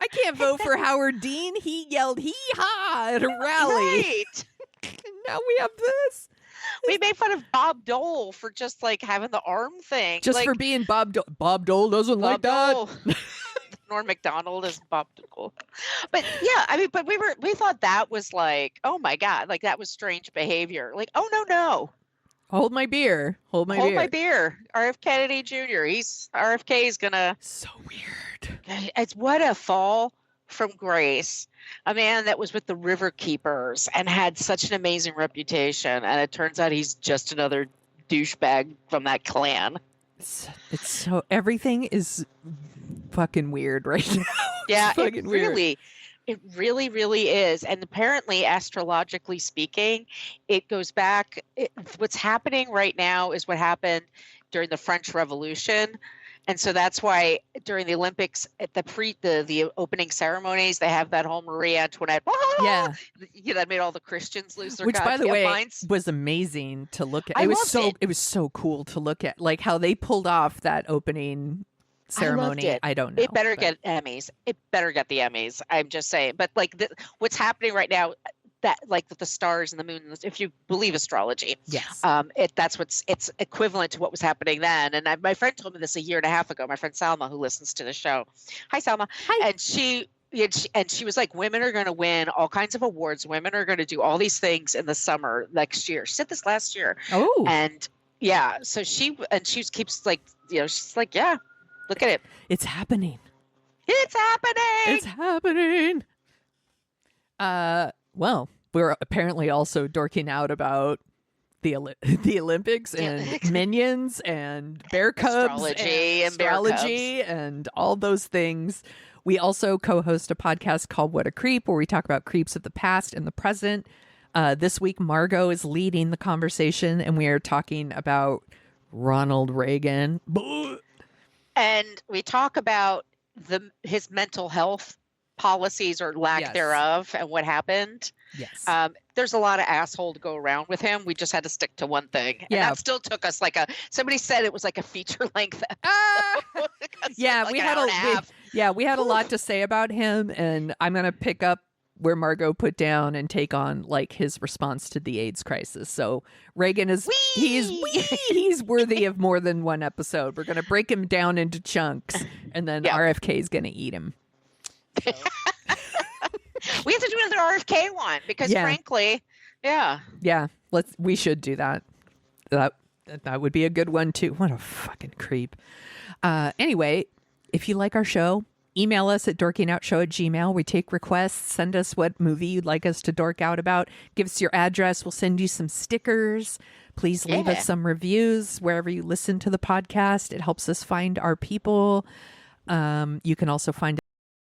Speaker 9: I can't vote for Howard Dean. He yelled hee-haw at a rally.
Speaker 10: Right.
Speaker 9: And now we have this.
Speaker 10: We made fun of Bob Dole for just like having the arm thing.
Speaker 9: Just
Speaker 10: like,
Speaker 9: for being Bob Dole. Bob Dole doesn't like
Speaker 10: Dole.
Speaker 9: that.
Speaker 10: Norm Macdonald is Bob Dole. But yeah, I mean, but we thought that was like, oh my God, like that was strange behavior. Like, oh no.
Speaker 9: Hold my beer. Hold my beer.
Speaker 10: RF Kennedy Jr. RFK is gonna.
Speaker 9: So weird.
Speaker 10: It's what a fall from grace. A man that was with the River Keepers and had such an amazing reputation, and it turns out he's just another douchebag from that clan.
Speaker 9: It's so everything is fucking weird right now.
Speaker 10: Yeah,
Speaker 9: it
Speaker 10: really, really is. And apparently, astrologically speaking, it goes back. What's happening right now is what happened during the French Revolution. And so that's why during the Olympics, at the opening ceremonies, they have that whole Marie Antoinette.
Speaker 9: Yeah,
Speaker 10: that made all the Christians lose their
Speaker 9: which, by the way,
Speaker 10: minds.
Speaker 9: Was amazing to look at.
Speaker 10: I
Speaker 9: It
Speaker 10: loved
Speaker 9: was so cool to look at, like how they pulled off that opening ceremony. I don't know.
Speaker 10: It better get Emmys. It better get the Emmys. I'm just saying. But like what's happening right now, that like with the stars and the moon, if you believe astrology,
Speaker 9: yes,
Speaker 10: it's equivalent to what was happening then. And my friend told me this a year and a half ago. My friend Salma, who listens to the show. Hi, Salma.
Speaker 9: Hi.
Speaker 10: And she was like, women are going to win all kinds of awards. Women are going to do all these things in the summer next year. She said this last year.
Speaker 9: Oh,
Speaker 10: and yeah, so she keeps like, she's like, yeah, look at it.
Speaker 9: It's happening.
Speaker 10: It's happening.
Speaker 9: It's happening. Well, we're apparently also dorking out about the Olympics and minions and bear cubs and astrology and all those things. We also co-host a podcast called What a Creep, where we talk about creeps of the past and the present. This week, Margot is leading the conversation, and we are talking about Ronald Reagan.
Speaker 10: And we talk about his mental health policies or lack thereof and what happened.
Speaker 9: Yes.
Speaker 10: There's a lot of asshole to go around with him. We just had to stick to one thing. And that still took us somebody said it was like a feature length episode.
Speaker 9: Yeah,
Speaker 10: like
Speaker 9: we had a lot to say about him, and I'm going to pick up where Margot put down and take on like his response to the AIDS crisis. So Reagan he's worthy of more than one episode. We're going to break him down into chunks, and then RFK is going to eat him.
Speaker 10: We have to do another RFK one because, frankly,
Speaker 9: yeah, we should do that. That would be a good one too. What a fucking creep. Anyway, if you like our show, email us at dorkingoutShow@gmail.com. We take requests. Send us what movie you'd like us to dork out about. Give us your address. We'll send you some stickers. Please leave us some reviews wherever you listen to the podcast. It helps us find our people. You can also find